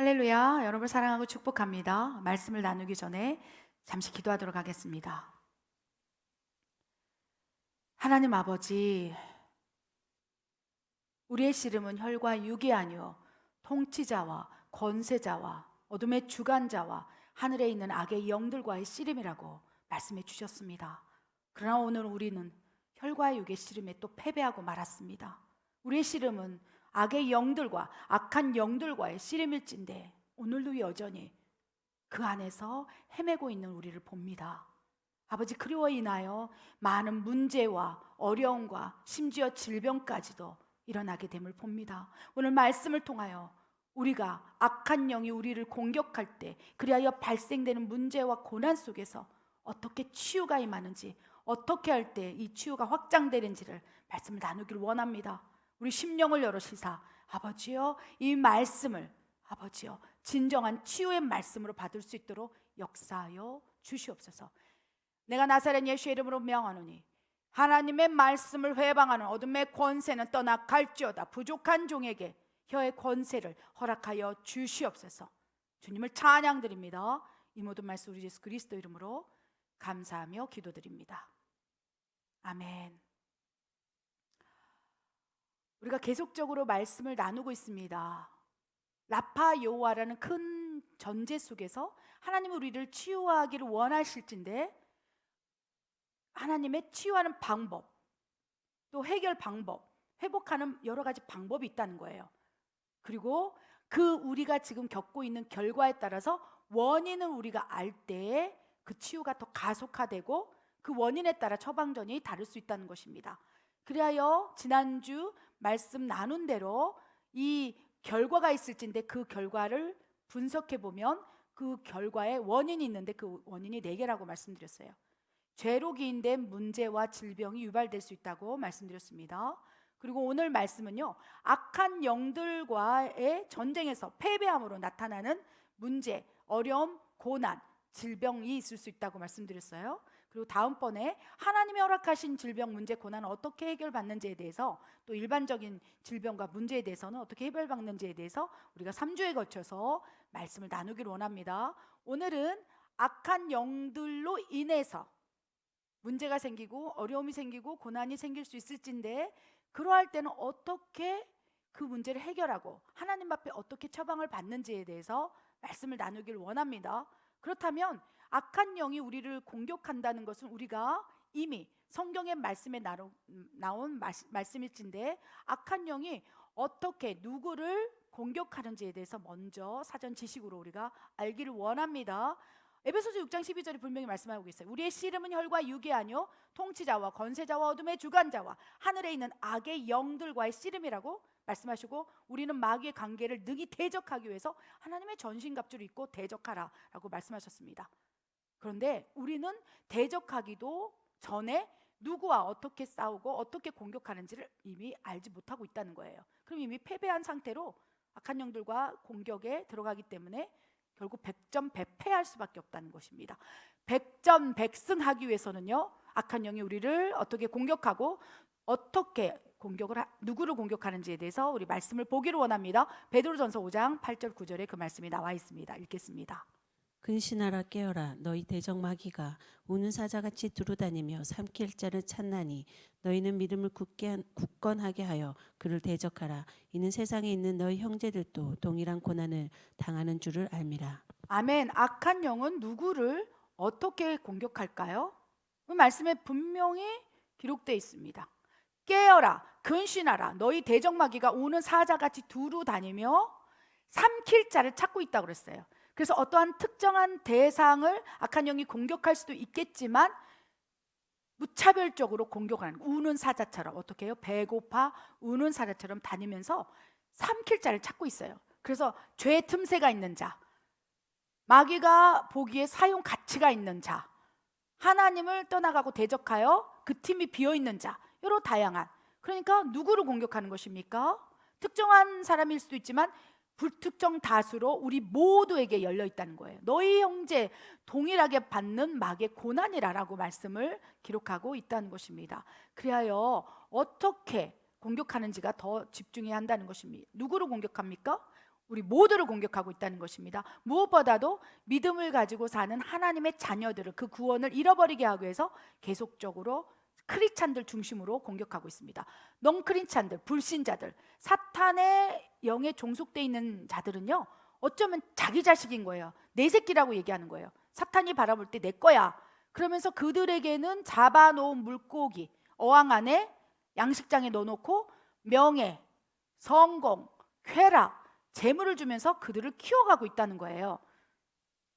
할렐루야, 여러분을 사랑하고 축복합니다. 말씀을 나누기 전에 잠시 기도하도록 하겠습니다. 하나님 아버지, 우리의 씨름은 혈과 육이 아니요 통치자와 권세자와 어둠의 주관자와 하늘에 있는 악의 영들과의 씨름이라고 말씀해 주셨습니다. 그러나 오늘 우리는 혈과 육의 씨름에 또 패배하고 말았습니다. 우리의 씨름은 악의 영들과 악한 영들과의 씨름일진데 오늘도 여전히 그 안에서 헤매고 있는 우리를 봅니다. 아버지, 그리워 인하여 많은 문제와 어려움과 심지어 질병까지도 일어나게 됨을 봅니다. 오늘 말씀을 통하여 우리가 악한 영이 우리를 공격할 때 그리하여 발생되는 문제와 고난 속에서 어떻게 치유가 임하는지, 어떻게 할 때 이 치유가 확장되는지를 말씀을 나누길 원합니다. 우리 심령을 열어시사 아버지여, 이 말씀을 아버지여 진정한 치유의 말씀으로 받을 수 있도록 역사하여 주시옵소서. 내가 나사렛 예수의 이름으로 명하노니 하나님의 말씀을 회방하는 어둠의 권세는 떠나 갈지어다. 부족한 종에게 혀의 권세를 허락하여 주시옵소서. 주님을 찬양드립니다. 이 모든 말씀 우리 예수 그리스도 이름으로 감사하며 기도드립니다. 아멘. 우리가 계속적으로 말씀을 나누고 있습니다. 라파 여호와라는 큰 전제 속에서 하나님은 우리를 치유하기를 원하실진데 하나님의 치유하는 방법, 또 해결 방법, 회복하는 여러 가지 방법이 있다는 거예요. 그리고 그 우리가 지금 겪고 있는 결과에 따라서 원인을 우리가 알 때에 그 치유가 더 가속화되고 그 원인에 따라 처방전이 다를 수 있다는 것입니다. 그리하여 지난주 말씀 나눈 대로 이 결과가 있을진데 그 결과를 분석해 보면 그 결과에 원인이 있는데 그 원인이 4개라고 말씀드렸어요. 죄로 기인된 문제와 질병이 유발될 수 있다고 말씀드렸습니다. 그리고 오늘 말씀은요, 악한 영들과의 전쟁에서 패배함으로 나타나는 문제, 어려움, 고난, 질병이 있을 수 있다고 말씀드렸어요. 그리고 다음번에 하나님이 허락하신 질병, 문제, 고난은 어떻게 해결받는지에 대해서, 또 일반적인 질병과 문제에 대해서는 어떻게 해결받는지에 대해서 우리가 3주에 걸쳐서 말씀을 나누기를 원합니다. 오늘은 악한 영들로 인해서 문제가 생기고 어려움이 생기고 고난이 생길 수 있을진데 그러할 때는 어떻게 그 문제를 해결하고 하나님 앞에 어떻게 처방을 받는지에 대해서 말씀을 나누기를 원합니다. 그렇다면 악한 영이 우리를 공격한다는 것은 우리가 이미 성경의 말씀에 나온 말씀일진데 악한 영이 어떻게 누구를 공격하는지에 대해서 먼저 사전 지식으로 우리가 알기를 원합니다. 에베소서 6장 12절에 분명히 말씀하고 있어요. 우리의 씨름은 혈과 육이 아니요 통치자와 권세자와 어둠의 주관자와 하늘에 있는 악의 영들과의 씨름이라고 말씀하시고, 우리는 마귀의 관계를 능히 대적하기 위해서 하나님의 전신갑주를 입고 대적하라 라고 말씀하셨습니다. 그런데 우리는 대적하기도 전에 누구와 어떻게 싸우고 어떻게 공격하는지를 이미 알지 못하고 있다는 거예요. 그럼 이미 패배한 상태로 악한 영들과 공격에 들어가기 때문에 결국 100점 100패할 수밖에 없다는 것입니다. 100점 100승 하기 위해서는요, 악한 영이 우리를 어떻게 공격하고 어떻게 누구를 공격하는지에 대해서 우리 말씀을 보기를 원합니다. 베드로전서 5장 8절 9절에 그 말씀이 나와 있습니다. 읽겠습니다. 근신하라 깨어라 너희 대적 마귀가 우는 사자같이 두루다니며 삼킬 자를 찾나니 너희는 믿음을 굳건하게 하여 그를 대적하라. 이는 세상에 있는 너희 형제들도 동일한 고난을 당하는 줄을 알미라. 아멘. 악한 영은 누구를 어떻게 공격할까요? 그 말씀에 분명히 기록되어 있습니다. 깨어라, 근신하라 너희 대적 마귀가 우는 사자같이 두루다니며 삼킬 자를 찾고 있다고 그랬어요. 그래서 어떠한 특정한 대상을 악한 영이 공격할 수도 있겠지만 무차별적으로 공격하는, 우는 사자처럼, 어떻게 해요? 배고파 우는 사자처럼 다니면서 삼킬 자를 찾고 있어요. 그래서 죄의 틈새가 있는 자, 마귀가 보기에 사용 가치가 있는 자, 하나님을 떠나가고 대적하여 그 팀이 비어있는 자, 여러 다양한, 그러니까 누구를 공격하는 것입니까? 특정한 사람일 수도 있지만 불특정 다수로 우리 모두에게 열려 있다는 거예요. 너희 형제 동일하게 받는 마귀의 고난이라라고 말씀을 기록하고 있다는 것입니다. 그리하여 어떻게 공격하는지가 더 집중해야 한다는 것입니다. 누구를 공격합니까? 우리 모두를 공격하고 있다는 것입니다. 무엇보다도 믿음을 가지고 사는 하나님의 자녀들을, 그 구원을 잃어버리게 하기 위해서 계속적으로 크리스찬들 중심으로 공격하고 있습니다. 넌크리스찬들, 불신자들, 사탄의 영에 종속되어 있는 자들은요, 어쩌면 자기 자식인 거예요. 내 새끼라고 얘기하는 거예요. 사탄이 바라볼 때 내 거야. 그러면서 그들에게는 잡아놓은 물고기, 어항 안에 양식장에 넣어놓고 명예, 성공, 쾌락, 재물을 주면서 그들을 키워가고 있다는 거예요.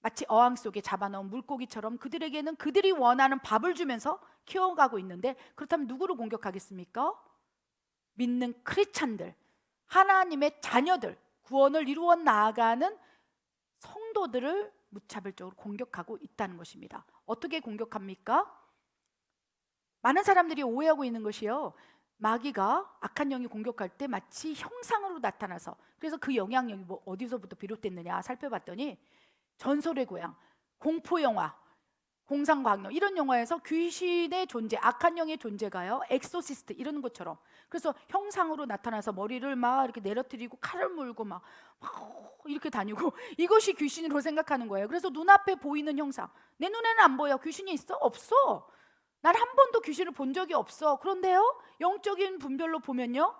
마치 어항 속에 잡아넣은 물고기처럼 그들에게는 그들이 원하는 밥을 주면서 키워가고 있는데, 그렇다면 누구를 공격하겠습니까? 믿는 크리스찬들, 하나님의 자녀들, 구원을 이루어 나아가는 성도들을 무차별적으로 공격하고 있다는 것입니다. 어떻게 공격합니까? 많은 사람들이 오해하고 있는 것이요, 마귀가, 악한 영이 공격할 때 마치 형상으로 나타나서, 그래서 그 영향력이 뭐 어디서부터 비롯됐느냐 살펴봤더니 전설의 고향, 공포영화, 공상과학영 이런 영화에서 귀신의 존재, 악한 영의 존재가요, 엑소시스트 이런 것처럼, 그래서 형상으로 나타나서 머리를 막 이렇게 내려뜨리고 칼을 물고 막 이렇게 다니고, 이것이 귀신으로 생각하는 거예요. 그래서 눈앞에 보이는 형상, 내 눈에는 안 보여. 귀신이 있어? 없어. 난 한 번도 귀신을 본 적이 없어. 그런데요, 영적인 분별로 보면요,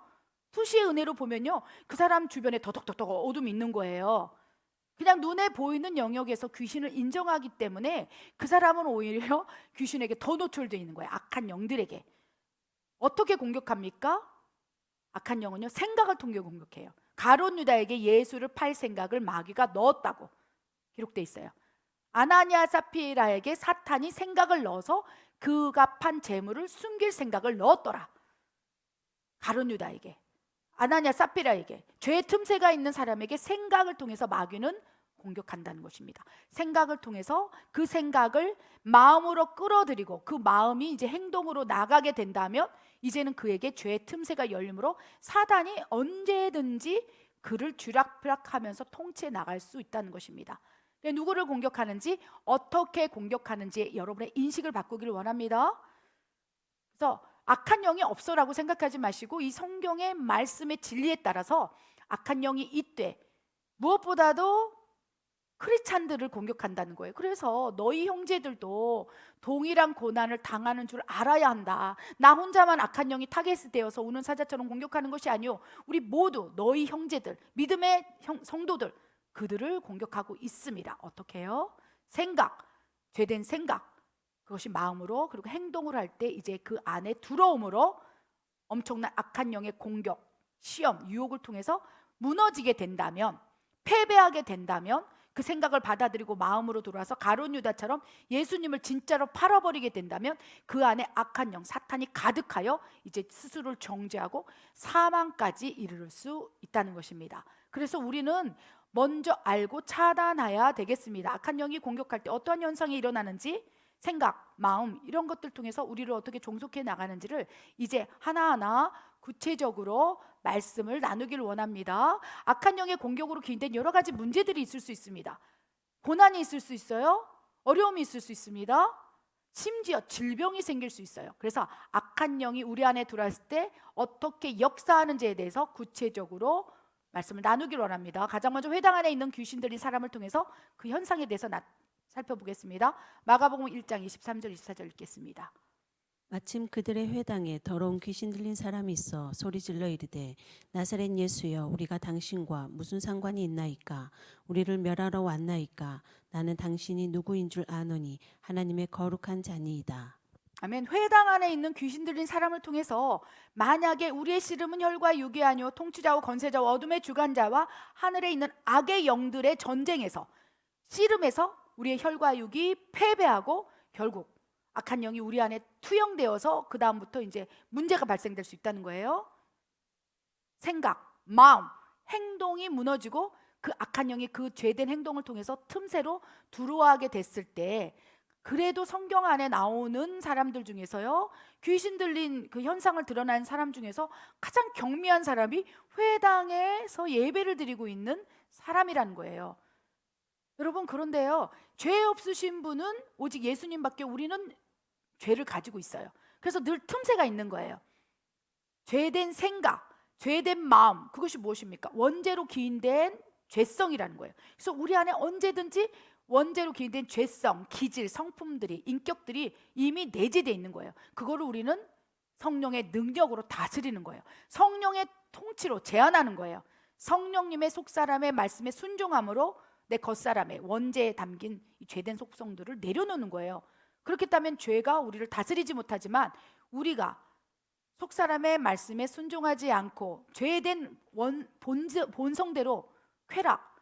투시의 은혜로 보면요, 그 사람 주변에 더덕더덕 어둠이 있는 거예요. 그냥 눈에 보이는 영역에서 귀신을 인정하기 때문에 그 사람은 오히려 귀신에게 더 노출되어 있는 거예요. 악한 영들에게. 어떻게 공격합니까? 악한 영은요, 생각을 통해 공격해요. 가룟 유다에게 예수를 팔 생각을 마귀가 넣었다고 기록되어 있어요. 아나니아 사피라에게 사탄이 생각을 넣어서 그가 판 재물을 숨길 생각을 넣었더라. 가룟 유다에게, 아나니아 사피라에게, 죄의 틈새가 있는 사람에게 생각을 통해서 마귀는 공격한다는 것입니다. 생각을 통해서 그 생각을 마음으로 끌어들이고 그 마음이 이제 행동으로 나가게 된다면 이제는 그에게 죄의 틈새가 열리므로 사단이 언제든지 그를 쥐락펴락하면서 통치해 나갈 수 있다는 것입니다. 누구를 공격하는지, 어떻게 공격하는지 여러분의 인식을 바꾸기를 원합니다. 그래서 악한 영이 없어라고 생각하지 마시고 이 성경의 말씀의 진리에 따라서 악한 영이 있되, 무엇보다도 크리스찬들을 공격한다는 거예요. 그래서 너희 형제들도 동일한 고난을 당하는 줄 알아야 한다. 나 혼자만 악한 영이 타겟되어서 우는 사자처럼 공격하는 것이 아니요, 우리 모두 너희 형제들, 믿음의 성도들, 그들을 공격하고 있습니다. 어떻게 해요? 생각, 죄된 생각, 그것이 마음으로, 그리고 행동을 할 때 이제 그 안에 들어옴으로 엄청난 악한 영의 공격, 시험, 유혹을 통해서 무너지게 된다면, 패배하게 된다면, 그 생각을 받아들이고 마음으로 돌아서 가룟 유다처럼 예수님을 진짜로 팔아버리게 된다면 그 안에 악한 영, 사탄이 가득하여 이제 스스로를 정죄하고 사망까지 이르를 수 있다는 것입니다. 그래서 우리는 먼저 알고 차단해야 되겠습니다. 악한 영이 공격할 때 어떠한 현상이 일어나는지, 생각, 마음 이런 것들 통해서 우리를 어떻게 종속해 나가는지를 이제 하나하나 구체적으로 말씀을 나누기를 원합니다. 악한 영의 공격으로 기인된 여러 가지 문제들이 있을 수 있습니다. 고난이 있을 수 있어요. 어려움이 있을 수 있습니다. 심지어 질병이 생길 수 있어요. 그래서 악한 영이 우리 안에 들어왔을 때 어떻게 역사하는지에 대해서 구체적으로 말씀을 나누기를 원합니다. 가장 먼저 회당 안에 있는 귀신들이 사람을 통해서 그 현상에 대해서 살펴보겠습니다. 마가복음 1장 23절 24절 읽겠습니다. 마침 그들의 회당에 더러운 귀신 들린 사람이 있어 소리질러 이르되 나사렛 예수여, 우리가 당신과 무슨 상관이 있나이까? 우리를 멸하러 왔나이까? 나는 당신이 누구인 줄 아노니 하나님의 거룩한 자니이다. 아멘. 회당 안에 있는 귀신 들린 사람을 통해서 만약에 우리의 씨름은 혈과 육이 아니요 통치자와 권세자와 어둠의 주관자와 하늘에 있는 악의 영들의 전쟁에서, 씨름에서 우리의 혈과 육이 패배하고 결국 악한 영이 우리 안에 투영되어서 그 다음부터 이제 문제가 발생될 수 있다는 거예요. 생각, 마음, 행동이 무너지고 그 악한 영이 그 죄된 행동을 통해서 틈새로 들어가게 됐을 때, 그래도 성경 안에 나오는 사람들 중에서요, 귀신 들린 그 현상을 드러난 사람 중에서 가장 경미한 사람이 회당에서 예배를 드리고 있는 사람이라는 거예요. 여러분, 그런데요, 죄 없으신 분은 오직 예수님밖에, 우리는 죄를 가지고 있어요. 그래서 늘 틈새가 있는 거예요. 죄된 생각, 죄된 마음, 그것이 무엇입니까? 원죄로 기인된 죄성이라는 거예요. 그래서 우리 안에 언제든지 원죄로 기인된 죄성, 기질, 성품들이, 인격들이 이미 내재되어 있는 거예요. 그거를 우리는 성령의 능력으로 다스리는 거예요. 성령의 통치로 제한하는 거예요. 성령님의 속사람의 말씀에 순종함으로 내 겉사람의 원죄에 담긴 이 죄된 속성들을 내려놓는 거예요. 그렇기 때문에 죄가 우리를 다스리지 못하지만 우리가 속사람의 말씀에 순종하지 않고 죄된 본성대로 쾌락,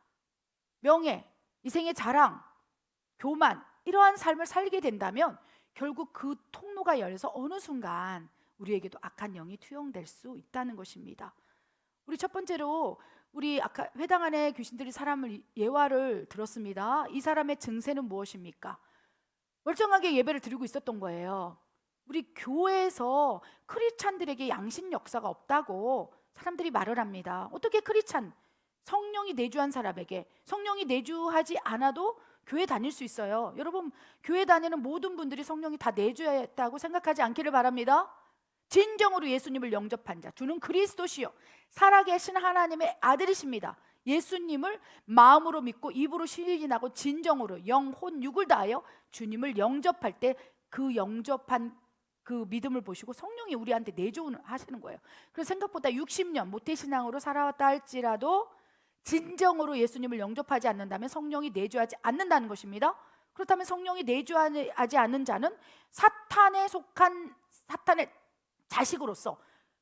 명예, 이생의 자랑, 교만 이러한 삶을 살게 된다면 결국 그 통로가 열려서 어느 순간 우리에게도 악한 영이 투영될 수 있다는 것입니다. 우리 첫 번째로 우리 아까 회당 안에 귀신들이 사람을 예화를 들었습니다. 이 사람의 증세는 무엇입니까? 멀쩡하게 예배를 드리고 있었던 거예요. 우리 교회에서 크리스찬들에게 양심 역사가 없다고 사람들이 말을 합니다. 어떻게 크리스찬, 성령이 내주한 사람에게, 성령이 내주하지 않아도 교회 다닐 수 있어요. 여러분, 교회 다니는 모든 분들이 성령이 다 내주했다고 생각하지 않기를 바랍니다. 진정으로 예수님을 영접한 자, 주는 그리스도시요 살아계신 하나님의 아들이십니다. 예수님을 마음으로 믿고 입으로 시인하고 진정으로 영, 혼, 육을 다하여 주님을 영접할 때 그 영접한 그 믿음을 보시고 성령이 우리한테 내주하시는 거예요. 그래서 생각보다 60년 모태신앙으로 살아왔다 할지라도 진정으로 예수님을 영접하지 않는다면 성령이 내주하지 않는다는 것입니다. 그렇다면 성령이 내주하지 않는 자는 사탄에 속한 사탄의 자식으로서,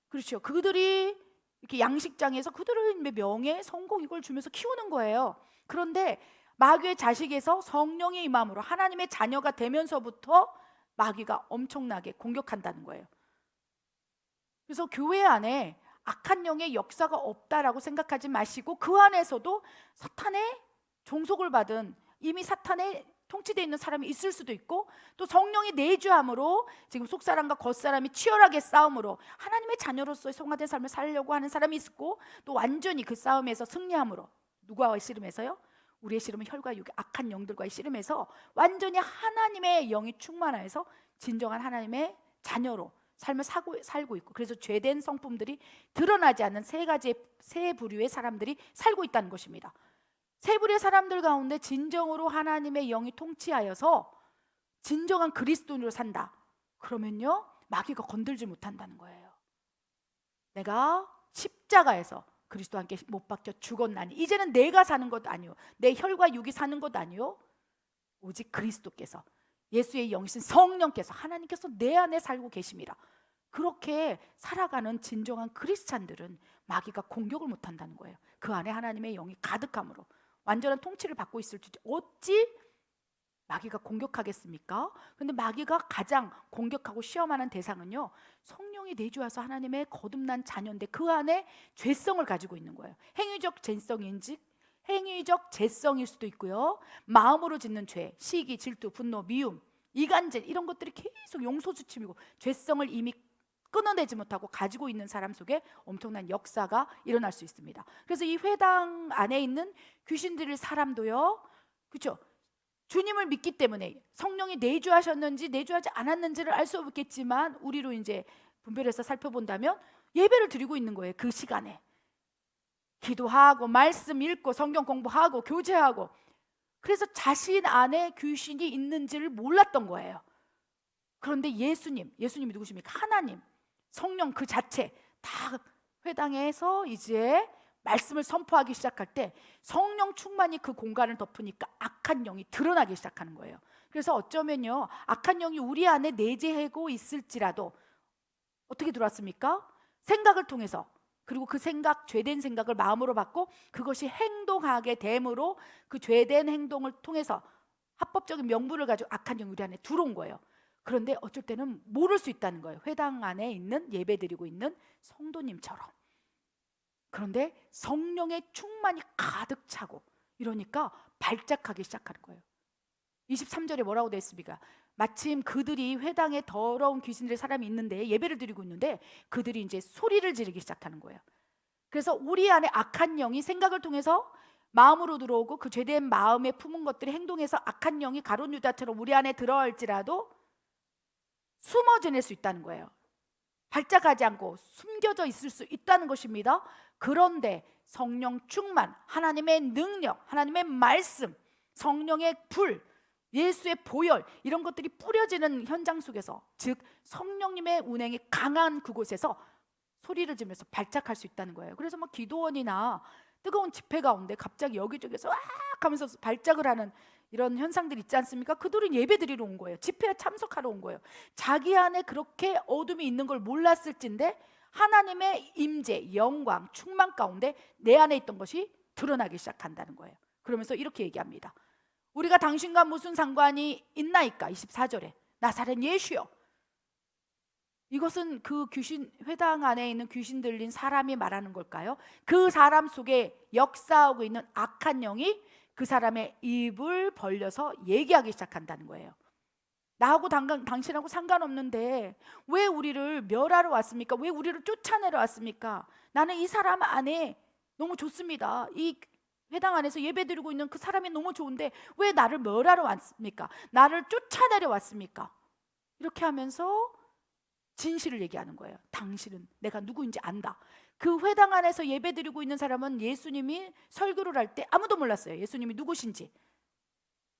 그렇죠, 그들이 이렇게 양식장에서 그들을 명예, 성공 이걸 주면서 키우는 거예요. 그런데 마귀의 자식에서 성령의 임함으로 하나님의 자녀가 되면서부터 마귀가 엄청나게 공격한다는 거예요. 그래서 교회 안에 악한 영의 역사가 없다라고 생각하지 마시고 그 안에서도 사탄의 종속을 받은, 이미 사탄의 통치되어 있는 사람이 있을 수도 있고, 또 성령이 내주함으로 지금 속사람과 겉사람이 치열하게 싸움으로 하나님의 자녀로서의 성화된 삶을 살려고 하는 사람이 있고, 또 완전히 그 싸움에서 승리함으로, 누구와의 씨름에서요? 우리의 씨름은 혈과 육의 악한 영들과의 씨름에서 완전히 하나님의 영이 충만하여서 진정한 하나님의 자녀로 삶을 살고 있고, 그래서 죄된 성품들이 드러나지 않는 세 부류의 사람들이 살고 있다는 것입니다. 세 부류의 사람들 가운데 진정으로 하나님의 영이 통치하여서 진정한 그리스도인으로 산다. 그러면요, 마귀가 건들지 못한다는 거예요. 내가 십자가에서 그리스도와 함께 못 박혀 죽었나니 이제는 내가 사는 것 아니요, 내 혈과 육이 사는 것 아니요, 오직 그리스도께서, 예수의 영이신 성령께서, 하나님께서 내 안에 살고 계심이라. 그렇게 살아가는 진정한 그리스찬들은 마귀가 공격을 못한다는 거예요. 그 안에 하나님의 영이 가득함으로 완전한 통치를 받고 있을지 어찌 마귀가 공격하겠습니까? 근데 마귀가 가장 공격하고 시험하는 대상은요, 성령이 내주와서 하나님의 거듭난 자녀인데 그 안에 죄성을 가지고 있는 거예요. 행위적 죄성인지 행위적 죄성일 수도 있고요, 마음으로 짓는 죄, 시기, 질투, 분노, 미움, 이간질 이런 것들이 계속 용소수침이고 죄성을 이미 끊어내지 못하고 가지고 있는 사람 속에 엄청난 역사가 일어날 수 있습니다. 그래서 이 회당 안에 있는 귀신들의 사람도요, 그렇죠, 주님을 믿기 때문에 성령이 내주하셨는지 내주하지 않았는지를 알 수 없겠지만 우리로 이제 분별해서 살펴본다면 예배를 드리고 있는 거예요. 그 시간에 기도하고 말씀 읽고 성경 공부하고 교제하고, 그래서 자신 안에 귀신이 있는지를 몰랐던 거예요. 그런데 예수님이 누구십니까? 하나님, 성령 그 자체 다 회당에서 이제 말씀을 선포하기 시작할 때 성령 충만이 그 공간을 덮으니까 악한 영이 드러나기 시작하는 거예요. 그래서 어쩌면요, 악한 영이 우리 안에 내재하고 있을지라도 어떻게 들어왔습니까? 생각을 통해서, 그리고 그 생각, 죄된 생각을 마음으로 받고 그것이 행동하게 됨으로 그 죄된 행동을 통해서 합법적인 명분을 가지고 악한 영이 우리 안에 들어온 거예요. 그런데 어쩔 때는 모를 수 있다는 거예요. 회당 안에 있는, 예배드리고 있는 성도님처럼. 그런데 성령의 충만이 가득 차고 이러니까 발작하기 시작하는 거예요. 23절에 뭐라고 되어 있습니까? 마침 그들이 회당에 더러운 귀신들의 사람이 있는데 예배를 드리고 있는데 그들이 이제 소리를 지르기 시작하는 거예요. 그래서 우리 안에 악한 영이 생각을 통해서 마음으로 들어오고 그 죄된 마음에 품은 것들이 행동해서 악한 영이 가룟 유다처럼 우리 안에 들어갈지라도 숨어 지낼 수 있다는 거예요. 발작하지 않고 숨겨져 있을 수 있다는 것입니다. 그런데 성령 충만, 하나님의 능력, 하나님의 말씀, 성령의 불, 예수의 보혈, 이런 것들이 뿌려지는 현장 속에서, 즉 성령님의 운행이 강한 그곳에서 소리를 지르면서 발작할 수 있다는 거예요. 그래서 막 기도원이나 뜨거운 집회 가운데 갑자기 여기저기서 와 하면서 발작을 하는 이런 현상들 있지 않습니까? 그들은 예배 드리러 온 거예요. 집회에 참석하러 온 거예요. 자기 안에 그렇게 어둠이 있는 걸 몰랐을진데 하나님의 임재, 영광, 충만 가운데 내 안에 있던 것이 드러나기 시작한다는 거예요. 그러면서 이렇게 얘기합니다. 우리가 당신과 무슨 상관이 있나이까? 24절에 나사렛 예수여. 이것은 그 귀신, 회당 안에 있는 귀신 들린 사람이 말하는 걸까요? 그 사람 속에 역사하고 있는 악한 영이 그 사람의 입을 벌려서 얘기하기 시작한다는 거예요. 나하고 당신하고 상관없는데 왜 우리를 멸하러 왔습니까? 왜 우리를 쫓아내러 왔습니까? 나는 이 사람 안에 너무 좋습니다. 이 회당 안에서 예배드리고 있는 그 사람이 너무 좋은데 왜 나를 멸하러 왔습니까? 나를 쫓아내려 왔습니까? 이렇게 하면서 진실을 얘기하는 거예요. 당신은 내가 누구인지 안다. 그 회당 안에서 예배드리고 있는 사람은 예수님이 설교를 할 때 아무도 몰랐어요. 예수님이 누구신지.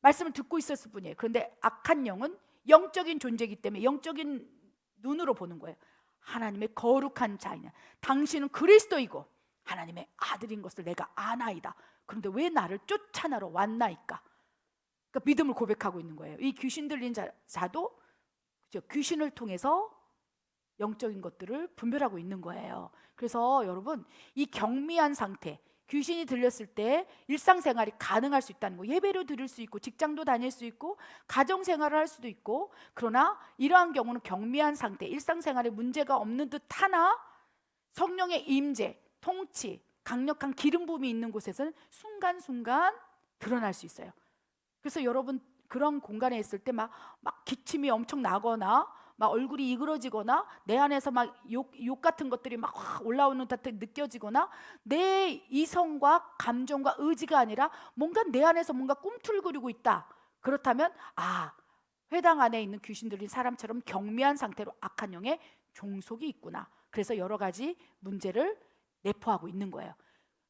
말씀을 듣고 있었을 뿐이에요. 그런데 악한 영은 영적인 존재이기 때문에 영적인 눈으로 보는 거예요. 하나님의 거룩한 자이냐, 당신은 그리스도이고 하나님의 아들인 것을 내가 아나이다. 그런데 왜 나를 쫓아나러 왔나이까? 그러니까 믿음을 고백하고 있는 거예요. 이 귀신 들린 자도 그렇죠? 귀신을 통해서 영적인 것들을 분별하고 있는 거예요. 그래서 여러분, 이 경미한 상태, 귀신이 들렸을 때 일상생활이 가능할 수 있다는 거. 예배를 드릴 수 있고 직장도 다닐 수 있고 가정생활을 할 수도 있고, 그러나 이러한 경우는 경미한 상태, 일상생활에 문제가 없는 듯 하나 성령의 임재, 통치, 강력한 기름 부음이 있는 곳에서는 순간순간 드러날 수 있어요. 그래서 여러분 그런 공간에 있을 때 막 기침이 엄청 나거나 막 얼굴이 이그러지거나 내 안에서 막 욕 같은 것들이 막 올라오는 듯 느껴지거나 내 이성과 감정과 의지가 아니라 뭔가 내 안에서 뭔가 꿈틀거리고 있다. 그렇다면 회당 안에 있는 귀신 들린 사람처럼 경미한 상태로 악한 영의 종속이 있구나. 그래서 여러 가지 문제를 내포하고 있는 거예요.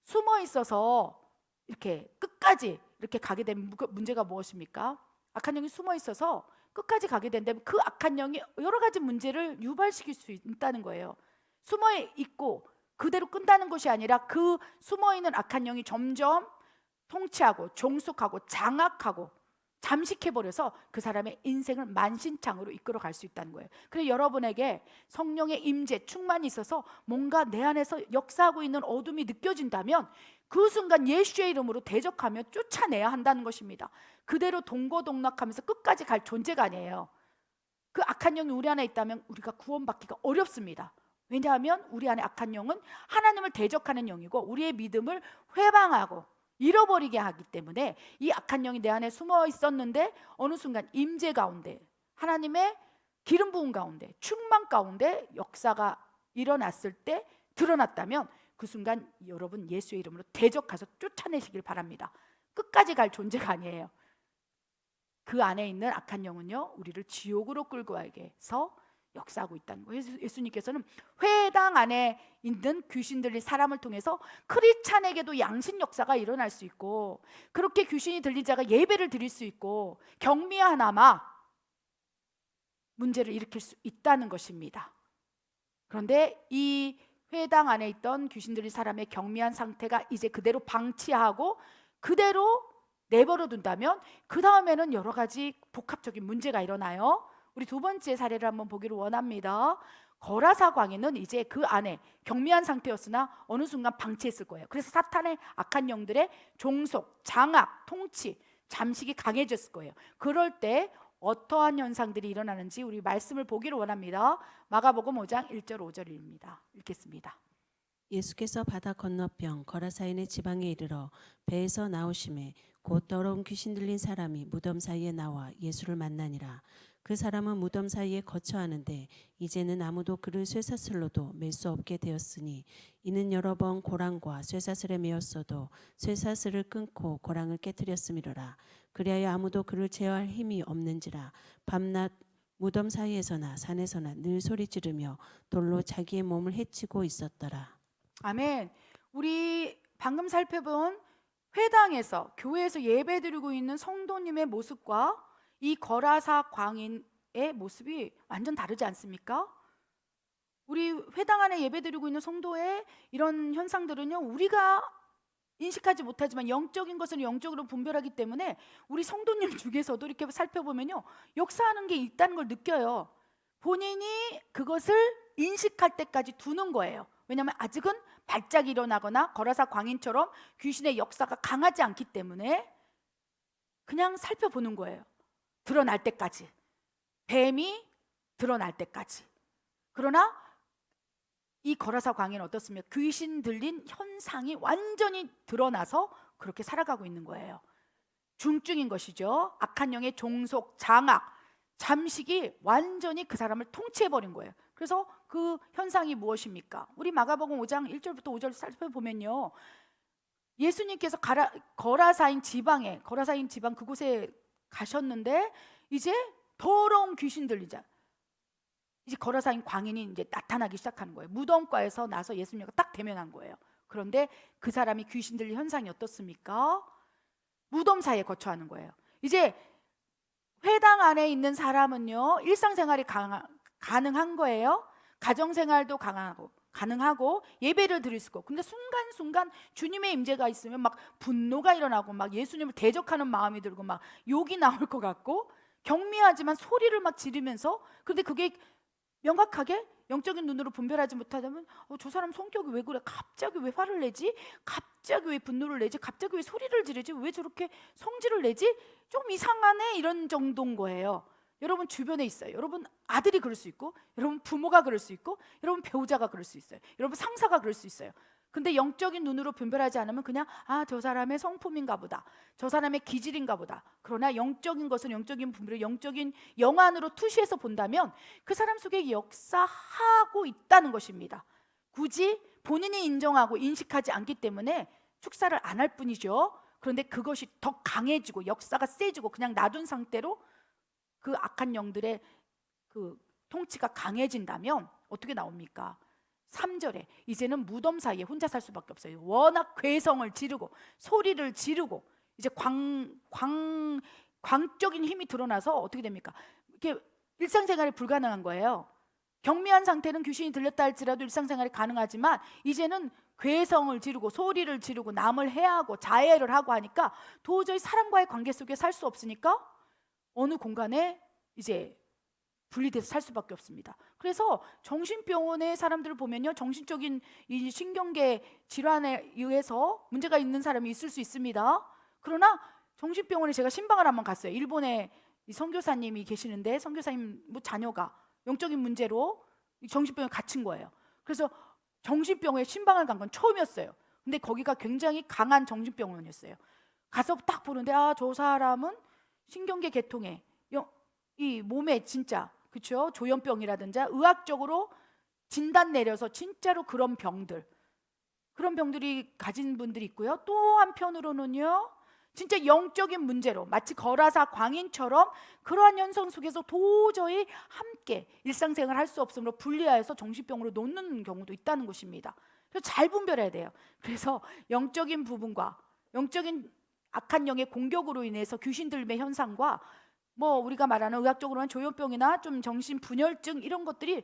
숨어 있어서 이렇게 끝까지 이렇게 가게 된 문제가 무엇입니까? 악한 영이 숨어 있어서 끝까지 가게 된다면 그 악한 영이 여러 가지 문제를 유발시킬 수 있다는 거예요. 숨어 있고 그대로 끈다는 것이 아니라 그 숨어 있는 악한 영이 점점 통치하고 종속하고 장악하고 잠식해버려서 그 사람의 인생을 만신창으로 이끌어갈 수 있다는 거예요. 그래서 여러분에게 성령의 임재, 충만이 있어서 뭔가 내 안에서 역사하고 있는 어둠이 느껴진다면 그 순간 예수의 이름으로 대적하며 쫓아내야 한다는 것입니다. 그대로 동고동락하면서 끝까지 갈 존재가 아니에요. 그 악한 영이 우리 안에 있다면 우리가 구원받기가 어렵습니다. 왜냐하면 우리 안에 악한 영은 하나님을 대적하는 영이고 우리의 믿음을 회방하고 잃어버리게 하기 때문에 이 악한 영이 내 안에 숨어 있었는데 어느 순간 임재 가운데, 하나님의 기름 부음 가운데, 충만 가운데 역사가 일어났을 때 드러났다면 그 순간 여러분 예수의 이름으로 대적해서 쫓아내시길 바랍니다. 끝까지 갈 존재가 아니에요. 그 안에 있는 악한 영은요, 우리를 지옥으로 끌고 가게 해서 역사하고 있다는 거예요. 예수님께서는 회당 안에 있는 귀신 들린 사람을 통해서 크리스찬에게도 양신 역사가 일어날 수 있고, 그렇게 귀신이 들린 자가 예배를 드릴 수 있고 경미하나마 문제를 일으킬 수 있다는 것입니다. 그런데 이 회당 안에 있던 귀신 들린 사람의 경미한 상태가 이제 그대로 방치하고 그대로 내버려 둔다면 그 다음에는 여러 가지 복합적인 문제가 일어나요. 우리 두 번째 사례를 한번 보기를 원합니다. 거라사 광해는 이제 그 안에 경미한 상태였으나 어느 순간 방치했을 거예요. 그래서 사탄의 악한 영들의 종속, 장악, 통치, 잠식이 강해졌을 거예요. 그럴 때 어떠한 현상들이 일어나는지 우리 말씀을 보기를 원합니다. 마가복음 5장 1절 5절입니다. 읽겠습니다. 예수께서 바다 건너편 거라사인의 지방에 이르러 배에서 나오심에 곧 더러운 귀신 들린 사람이 무덤 사이에 나와 예수를 만나니라. 그 사람은 무덤 사이에 거처하는데 이제는 아무도 그를 쇠사슬로도 맬 수 없게 되었으니 이는 여러 번 고랑과 쇠사슬에 매었어도 쇠사슬을 끊고 고랑을 깨뜨렸음이로라. 그리하여 아무도 그를 제어할 힘이 없는지라. 밤낮 무덤 사이에서나 산에서나 늘 소리 지르며 돌로 자기의 몸을 해치고 있었더라. 아멘. 우리 방금 살펴본 회당에서 교회에서 예배드리고 있는 성도님의 모습과 이 거라사 광인의 모습이 완전 다르지 않습니까? 우리 회당 안에 예배드리고 있는 성도의 이런 현상들은요, 우리가 인식하지 못하지만 영적인 것은 영적으로 분별하기 때문에 우리 성도님 중에서도 이렇게 살펴보면요, 역사하는 게 있다는 걸 느껴요. 본인이 그것을 인식할 때까지 두는 거예요. 왜냐하면 아직은 발작이 일어나거나 거라사 광인처럼 귀신의 역사가 강하지 않기 때문에 그냥 살펴보는 거예요. 드러날 때까지, 뱀이 드러날 때까지. 그러나 이 거라사 광인은 어떻습니까? 귀신 들린 현상이 완전히 드러나서 그렇게 살아가고 있는 거예요. 중증인 것이죠. 악한 영의 종속, 장악, 잠식이 완전히 그 사람을 통치해버린 거예요. 그래서 그 현상이 무엇입니까? 우리 마가복음 5장 1절부터 5절 살펴보면요, 예수님께서 거라사인 지방 그곳에 가셨는데 이제 더러운 귀신 들리자 이제 거라사인 광인이 이제 나타나기 시작하는 거예요. 무덤가에서 나서 예수님과 딱 대면한 거예요. 그런데 그 사람이 귀신 들린 현상이 어떻습니까? 무덤 사이에 거처하는 거예요. 이제 회당 안에 있는 사람은요, 일상생활이 가능한 거예요. 가정생활도 가능하고 예배를 드릴 수 있고. 근데 순간순간 주님의 임재가 있으면 막 분노가 일어나고 막 예수님을 대적하는 마음이 들고 막 욕이 나올 것 같고, 경미하지만 소리를 막 지르면서, 근데 그게 명확하게 영적인 눈으로 분별하지 못하자면 저 사람 성격이 왜 그래? 갑자기 왜 화를 내지? 갑자기 왜 분노를 내지? 갑자기 왜 소리를 지르지? 왜 저렇게 성질을 내지? 좀 이상하네, 이런 정도인 거예요. 여러분 주변에 있어요. 여러분 아들이 그럴 수 있고, 여러분 부모가 그럴 수 있고, 여러분 배우자가 그럴 수 있어요. 여러분 상사가 그럴 수 있어요. 근데 영적인 눈으로 분별하지 않으면 그냥 저 사람의 성품인가 보다, 저 사람의 기질인가 보다. 그러나 영적인 것은 영적인 분별을 영적인 영안으로 투시해서 본다면 그 사람 속에 역사하고 있다는 것입니다. 굳이 본인이 인정하고 인식하지 않기 때문에 축사를 안 할 뿐이죠. 그런데 그것이 더 강해지고 역사가 세지고 그냥 놔둔 상태로 그 악한 영들의 그 통치가 강해진다면 어떻게 나옵니까? 3절에 이제는 무덤 사이에 혼자 살 수밖에 없어요. 워낙 괴성을 지르고 소리를 지르고 이제 광적인 힘이 드러나서 어떻게 됩니까? 이렇게 일상생활이 불가능한 거예요. 경미한 상태는 귀신이 들렸다 할지라도 일상생활이 가능하지만 이제는 괴성을 지르고 소리를 지르고 남을 해하고 자해를 하고 하니까 도저히 사람과의 관계 속에 살 수 없으니까 어느 공간에 이제 분리돼서 살 수밖에 없습니다. 그래서 정신병원의 사람들을 보면요, 정신적인 이 신경계 질환에 의해서 문제가 있는 사람이 있을 수 있습니다. 그러나 정신병원에 제가 신방을 한번 갔어요. 일본에 이 선교사님이 계시는데 선교사님 뭐 자녀가 영적인 문제로 정신병원에 갇힌 거예요. 그래서 정신병원에 신방을 간 건 처음이었어요. 근데 거기가 굉장히 강한 정신병원이었어요. 가서 딱 보는데 저 사람은 신경계 계통에 이 몸에 진짜 그렇죠? 조현병이라든지 의학적으로 진단 내려서 진짜로 그런 병들이 가진 분들이 있고요. 또 한편으로는요, 진짜 영적인 문제로 마치 거라사 광인처럼 그러한 현상 속에서 도저히 함께 일상생활을 할 수 없으므로 분리하여서 정신병으로 놓는 경우도 있다는 것입니다. 그래서 잘 분별해야 돼요. 그래서 영적인 부분과 영적인 악한 영의 공격으로 인해서 귀신 들림의 현상과 뭐 우리가 말하는 의학적으로는 조현병이나 좀 정신분열증 이런 것들이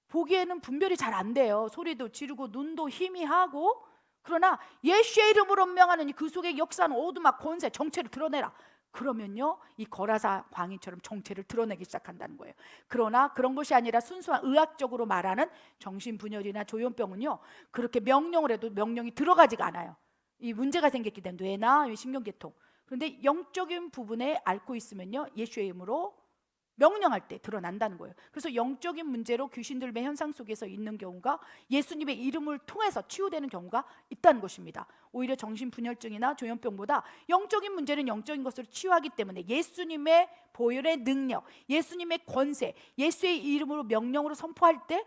보기에는 분별이 잘 안 돼요. 소리도 지르고 눈도 희미하고. 그러나 예수의 이름으로 명하는 그 속에 역사는 오두막 권세 정체를 드러내라. 그러면요, 이 거라사 광인처럼 정체를 드러내기 시작한다는 거예요. 그러나 그런 것이 아니라 순수한 의학적으로 말하는 정신분열이나 조현병은요, 그렇게 명령을 해도 명령이 들어가지가 않아요. 이 문제가 생겼기 때문에 뇌나 신경계통. 그런데 영적인 부분에 앓고 있으면요, 예수의 이름으로 명령할 때 드러난다는 거예요. 그래서 영적인 문제로 귀신 들림의 현상 속에서 있는 경우가 예수님의 이름을 통해서 치유되는 경우가 있다는 것입니다. 오히려 정신분열증이나 조현병보다 영적인 문제는 영적인 것으로 치유하기 때문에 예수님의 보혈의 능력, 예수님의 권세, 예수의 이름으로 명령으로 선포할 때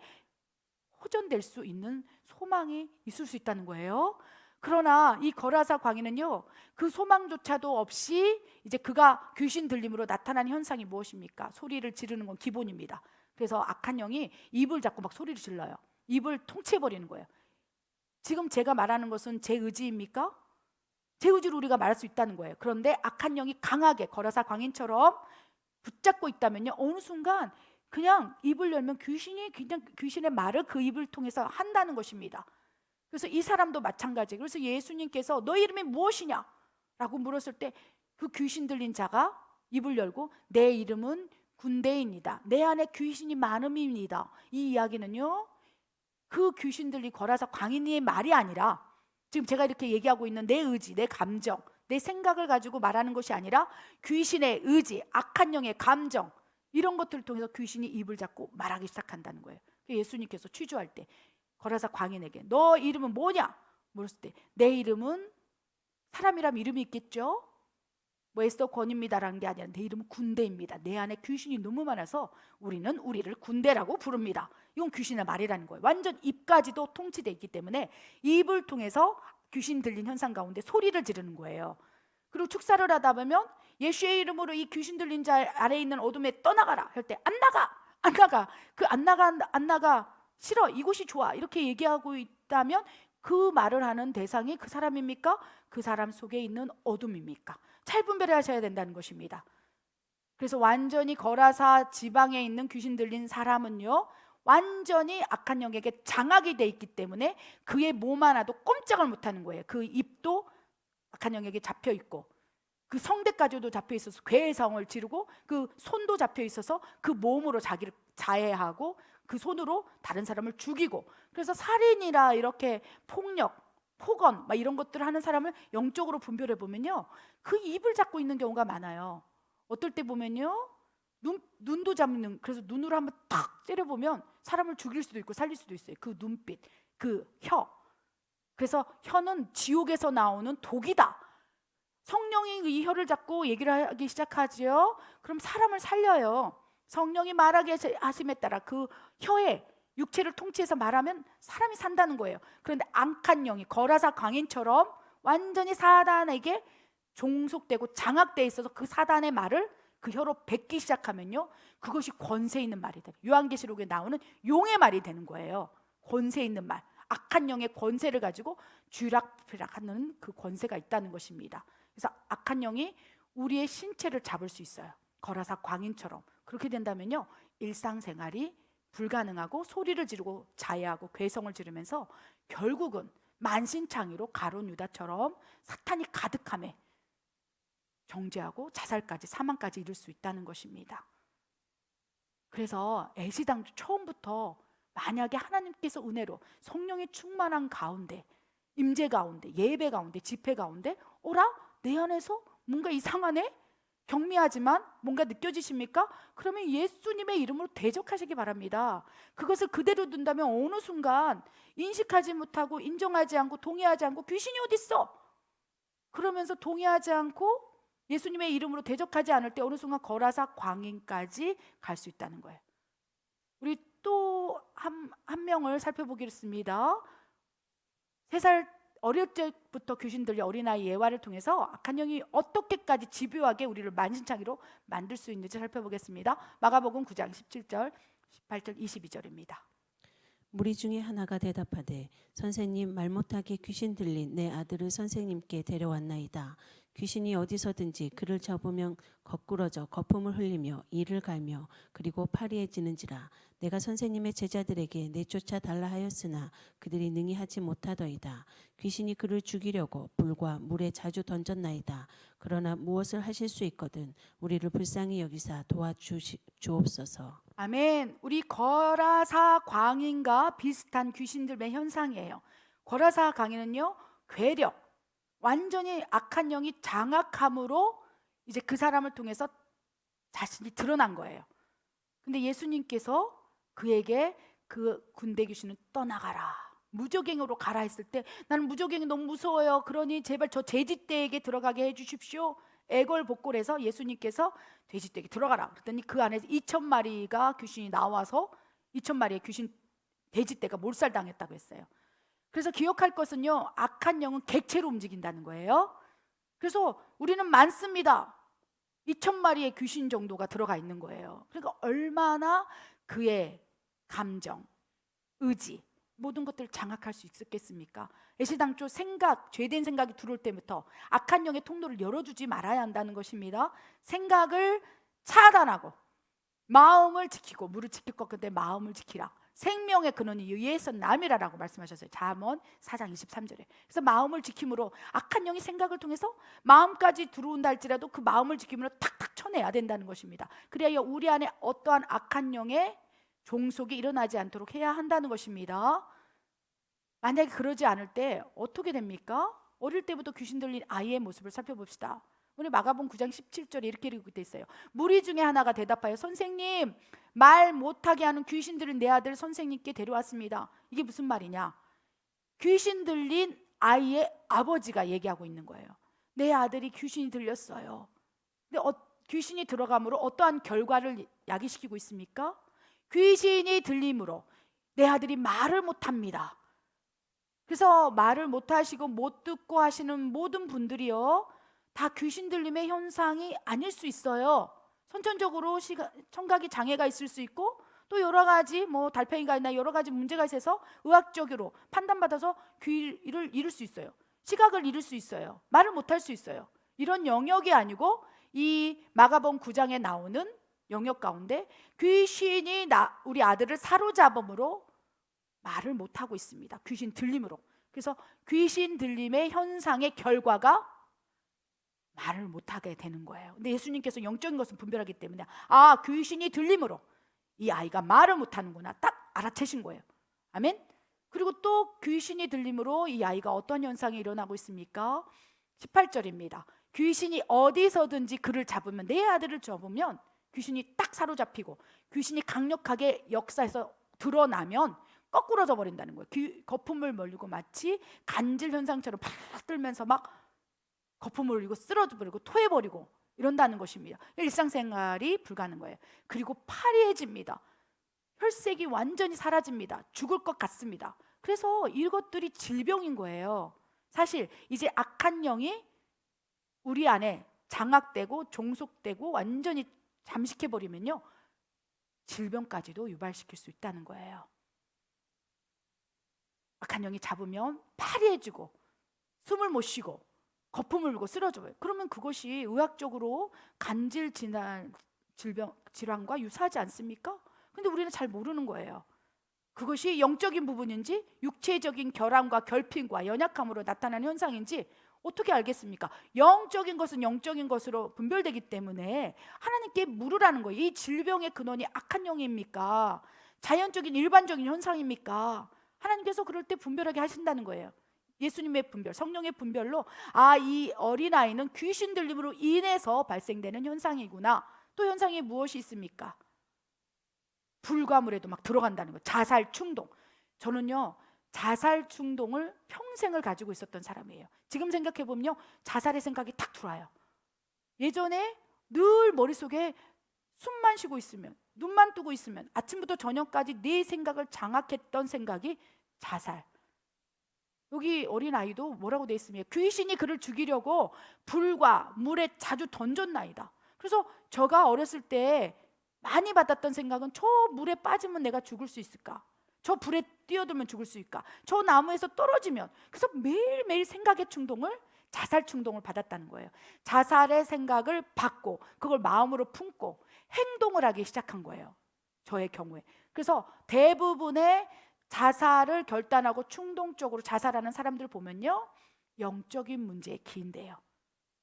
호전될 수 있는 소망이 있을 수 있다는 거예요. 그러나 이 거라사 광인은요, 그 소망조차도 없이 이제 그가 귀신 들림으로 나타난 현상이 무엇입니까? 소리를 지르는 건 기본입니다. 그래서 악한 영이 입을 잡고 막 소리를 질러요. 입을 통치해버리는 거예요. 지금 제가 말하는 것은 제 의지입니까? 제 의지로 우리가 말할 수 있다는 거예요. 그런데 악한 영이 강하게 거라사 광인처럼 붙잡고 있다면요, 어느 순간 그냥 입을 열면 귀신이 그냥 귀신의 말을 그 입을 통해서 한다는 것입니다. 그래서 이 사람도 마찬가지예요. 그래서 예수님께서 너의 이름이 무엇이냐? 라고 물었을 때 그 귀신 들린 자가 입을 열고 내 이름은 군대입니다. 내 안에 귀신이 많음입니다. 이 이야기는요, 그 귀신 들린 거라사 광인의 말이 아니라 지금 제가 이렇게 얘기하고 있는 내 의지, 내 감정, 내 생각을 가지고 말하는 것이 아니라 귀신의 의지, 악한 영의 감정, 이런 것들을 통해서 귀신이 입을 잡고 말하기 시작한다는 거예요. 예수님께서 취조할 때 거라사 광인에게 너 이름은 뭐냐? 물었을 때 내 이름은, 사람이라면 이름이 있겠죠? 뭐 에스더 권입니다라는 게 아니라 내 이름은 군대입니다. 내 안에 귀신이 너무 많아서 우리는 우리를 군대라고 부릅니다. 이건 귀신의 말이라는 거예요. 완전 입까지도 통치되어 있기 때문에 입을 통해서 귀신 들린 현상 가운데 소리를 지르는 거예요. 그리고 축사를 하다 보면 예수의 이름으로 이 귀신 들린 자 아래에 있는 어둠에 떠나가라 할 때 안 나가, 안 나가, 그 안 나가, 싫어, 이곳이 좋아, 이렇게 얘기하고 있다면 그 말을 하는 대상이 그 사람입니까? 그 사람 속에 있는 어둠입니까? 잘 분별하셔야 된다는 것입니다. 그래서 완전히 거라사 지방에 있는 귀신 들린 사람은요, 완전히 악한 영에게 장악이 돼 있기 때문에 그의 몸 하나도 꼼짝을 못하는 거예요. 그 입도 악한 영에게 잡혀 있고 그 성대까지도 잡혀 있어서 괴성을 지르고 그 손도 잡혀 있어서 그 몸으로 자기를 자해하고 그 손으로 다른 사람을 죽이고, 그래서 살인이라 이렇게 폭력, 폭언 막 이런 것들을 하는 사람을 영적으로 분별해 보면요, 그 입을 잡고 있는 경우가 많아요. 어떨 때 보면요, 눈도 잡는, 그래서 눈으로 한번 탁 째려보면 사람을 죽일 수도 있고 살릴 수도 있어요. 그 눈빛, 그 혀. 그래서 혀는 지옥에서 나오는 독이다. 성령이 이 혀를 잡고 얘기를 하기 시작하지요. 그럼 사람을 살려요. 성령이 말하게 하심에 따라 그 혀에 육체를 통치해서 말하면 사람이 산다는 거예요. 그런데 악한 영이 거라사 광인처럼 완전히 사단에게 종속되고 장악되어 있어서 그 사단의 말을 그 혀로 뱉기 시작하면요, 그것이 권세 있는 말이 돼요. 요한계시록에 나오는 용의 말이 되는 거예요. 권세 있는 말, 악한 영의 권세를 가지고 쥐락펴락하는 그 권세가 있다는 것입니다. 그래서 악한 영이 우리의 신체를 잡을 수 있어요. 거라사 광인처럼. 그렇게 된다면요, 일상생활이 불가능하고 소리를 지르고 자해하고 괴성을 지르면서 결국은 만신창이로 가룟 유다처럼 사탄이 가득함에 정죄하고 자살까지, 사망까지 이룰 수 있다는 것입니다. 그래서 애시당초 처음부터 만약에 하나님께서 은혜로 성령의 충만한 가운데, 임재 가운데, 예배 가운데, 집회 가운데 오라, 내 안에서 뭔가 이상하네? 경미하지만 뭔가 느껴지십니까? 그러면 예수님의 이름으로 대적하시기 바랍니다. 그것을 그대로 둔다면 어느 순간 인식하지 못하고 인정하지 않고 동의하지 않고 귀신이 어딨어? 그러면서 동의하지 않고 예수님의 이름으로 대적하지 않을 때 어느 순간 거라사 광인까지 갈 수 있다는 거예요. 우리 또 한 명을 살펴보겠습니다. 3살 어릴 때부터 귀신 들린 어린아이 예화를 통해서 악한 영이 어떻게까지 집요하게 우리를 만신창이로 만들 수 있는지 살펴보겠습니다. 마가복음 9장 17절, 18절, 22절입니다. 무리 중에 하나가 대답하되 선생님, 말 못하게 귀신 들린 내 아들을 선생님께 데려왔나이다. 귀신이 어디서든지 그를 잡으면 거꾸러져 거품을 흘리며 이를 갈며 그리고 파리해지는지라. 내가 선생님의 제자들에게 내쫓아 달라 하였으나 그들이 능히 하지 못하더이다. 귀신이 그를 죽이려고 불과 물에 자주 던졌나이다. 그러나 무엇을 하실 수 있거든 우리를 불쌍히 여기사 도와주옵소서. 아멘. 우리 거라사 광인과 비슷한 귀신들의 현상이에요. 거라사 광인은요, 괴력, 완전히 악한 영이 장악함으로 이제 그 사람을 통해서 자신이 드러난 거예요. 근데 예수님께서 그에게 그 군대 귀신은 떠나가라, 무저갱으로 가라 했을 때 나는 무저갱이 너무 무서워요. 그러니 제발 저 돼지떼에게 들어가게 해주십시오. 애걸복걸해서 예수님께서 돼지떼에게 들어가라 그랬더니 그 안에서 2,000마리가 귀신이 나와서 2,000마리의 귀신 돼지떼가 몰살당했다고 했어요. 그래서 기억할 것은요, 악한 영은 객체로 움직인다는 거예요. 그래서 우리는 많습니다. 2,000마리의 귀신 정도가 들어가 있는 거예요. 그러니까 얼마나 그의 감정, 의지, 모든 것들을 장악할 수 있었겠습니까? 애시당초 죄된 생각이 들어올 때부터 악한 영의 통로를 열어주지 말아야 한다는 것입니다. 생각을 차단하고 마음을 지키고, 물을 지킬 것 같은데 마음을 지키라. 생명의 근원이 의에서 남이라라고 말씀하셨어요. 잠언 4장 23절에. 그래서 마음을 지킴으로 악한 영이 생각을 통해서 마음까지 들어온다 할지라도 그 마음을 지킴으로 탁탁 쳐내야 된다는 것입니다. 그래야 우리 안에 어떠한 악한 영의 종속이 일어나지 않도록 해야 한다는 것입니다. 만약에 그러지 않을 때 어떻게 됩니까? 어릴 때부터 귀신 들린 아이의 모습을 살펴봅시다. 오늘 마가복음 9장 17절에 이렇게 기록되어 있어요. 무리 중에 하나가 대답하여 선생님, 말 못하게 하는 귀신 들린 내 아들 선생님께 데려왔습니다. 이게 무슨 말이냐? 귀신 들린 아이의 아버지가 얘기하고 있는 거예요. 내 아들이 귀신이 들렸어요. 근데 귀신이 들어감으로 어떠한 결과를 야기시키고 있습니까? 귀신이 들림으로 내 아들이 말을 못합니다. 그래서 말을 못하시고 못 듣고 하시는 모든 분들이요, 다 귀신 들림의 현상이 아닐 수 있어요. 선천적으로 청각이 장애가 있을 수 있고, 또 여러 가지 달팽이가 있나 여러 가지 문제가 있어서 의학적으로 판단받아서 귀를 잃을 수 있어요. 시각을 잃을 수 있어요. 말을 못할 수 있어요. 이런 영역이 아니고 이 마가복음 9장에 나오는 영역 가운데 귀신이 우리 아들을 사로잡음으로 말을 못하고 있습니다. 귀신 들림으로. 그래서 귀신 들림의 현상의 결과가 말을 못하게 되는 거예요. 근데 예수님께서 영적인 것은 분별하기 때문에 귀신이 들림으로 이 아이가 말을 못하는구나 딱 알아채신 거예요. 아멘. 그리고 또 귀신이 들림으로 이 아이가 어떤 현상이 일어나고 있습니까? 18절입니다. 귀신이 어디서든지 그를 잡으면, 내 아들을 잡으면 귀신이 딱 사로잡히고 귀신이 강력하게 역사에서 드러나면 거꾸러져 버린다는 거예요. 거품을 몰리고 마치 간질 현상처럼 팍 들면서 막 거품을 흘리고 쓰러져 버리고 토해버리고 이런다는 것입니다. 일상생활이 불가능한 거예요. 그리고 파리해집니다. 혈색이 완전히 사라집니다. 죽을 것 같습니다. 그래서 이것들이 질병인 거예요. 사실 이제 악한 영이 우리 안에 장악되고 종속되고 완전히 잠식해버리면요, 질병까지도 유발시킬 수 있다는 거예요. 악한 영이 잡으면 파리해지고 숨을 못 쉬고 거품을 물고 쓰러져요. 그러면 그것이 의학적으로 간질 질환과 유사하지 않습니까? 근데 우리는 잘 모르는 거예요. 그것이 영적인 부분인지 육체적인 결함과 결핍과 연약함으로 나타나는 현상인지 어떻게 알겠습니까? 영적인 것은 영적인 것으로 분별되기 때문에 하나님께 물으라는 거예요. 이 질병의 근원이 악한 영입니까? 자연적인 일반적인 현상입니까? 하나님께서 그럴 때 분별하게 하신다는 거예요. 예수님의 분별, 성령의 분별로 이 어린아이는 귀신 들림으로 인해서 발생되는 현상이구나. 또 현상이 무엇이 있습니까? 불과 물에도 막 들어간다는 거예요. 자살 충동. 저는요, 자살 충동을 평생을 가지고 있었던 사람이에요. 지금 생각해보면요, 자살의 생각이 탁 들어와요. 예전에 늘 머릿속에 숨만 쉬고 있으면, 눈만 뜨고 있으면 아침부터 저녁까지 내 생각을 장악했던 생각이 자살. 여기 어린아이도 뭐라고 돼 있습니까? 귀신이 그를 죽이려고 불과 물에 자주 던졌나이다. 그래서 제가 어렸을 때 많이 받았던 생각은, 저 물에 빠지면 내가 죽을 수 있을까? 저 불에 뛰어들면 죽을 수 있을까? 저 나무에서 떨어지면. 그래서 매일매일 생각의 충동을, 자살 충동을 받았다는 거예요. 자살의 생각을 받고 그걸 마음으로 품고 행동을 하기 시작한 거예요, 저의 경우에. 그래서 대부분의 자살을 결단하고 충동적으로 자살하는 사람들 보면요, 영적인 문제에 기인돼요.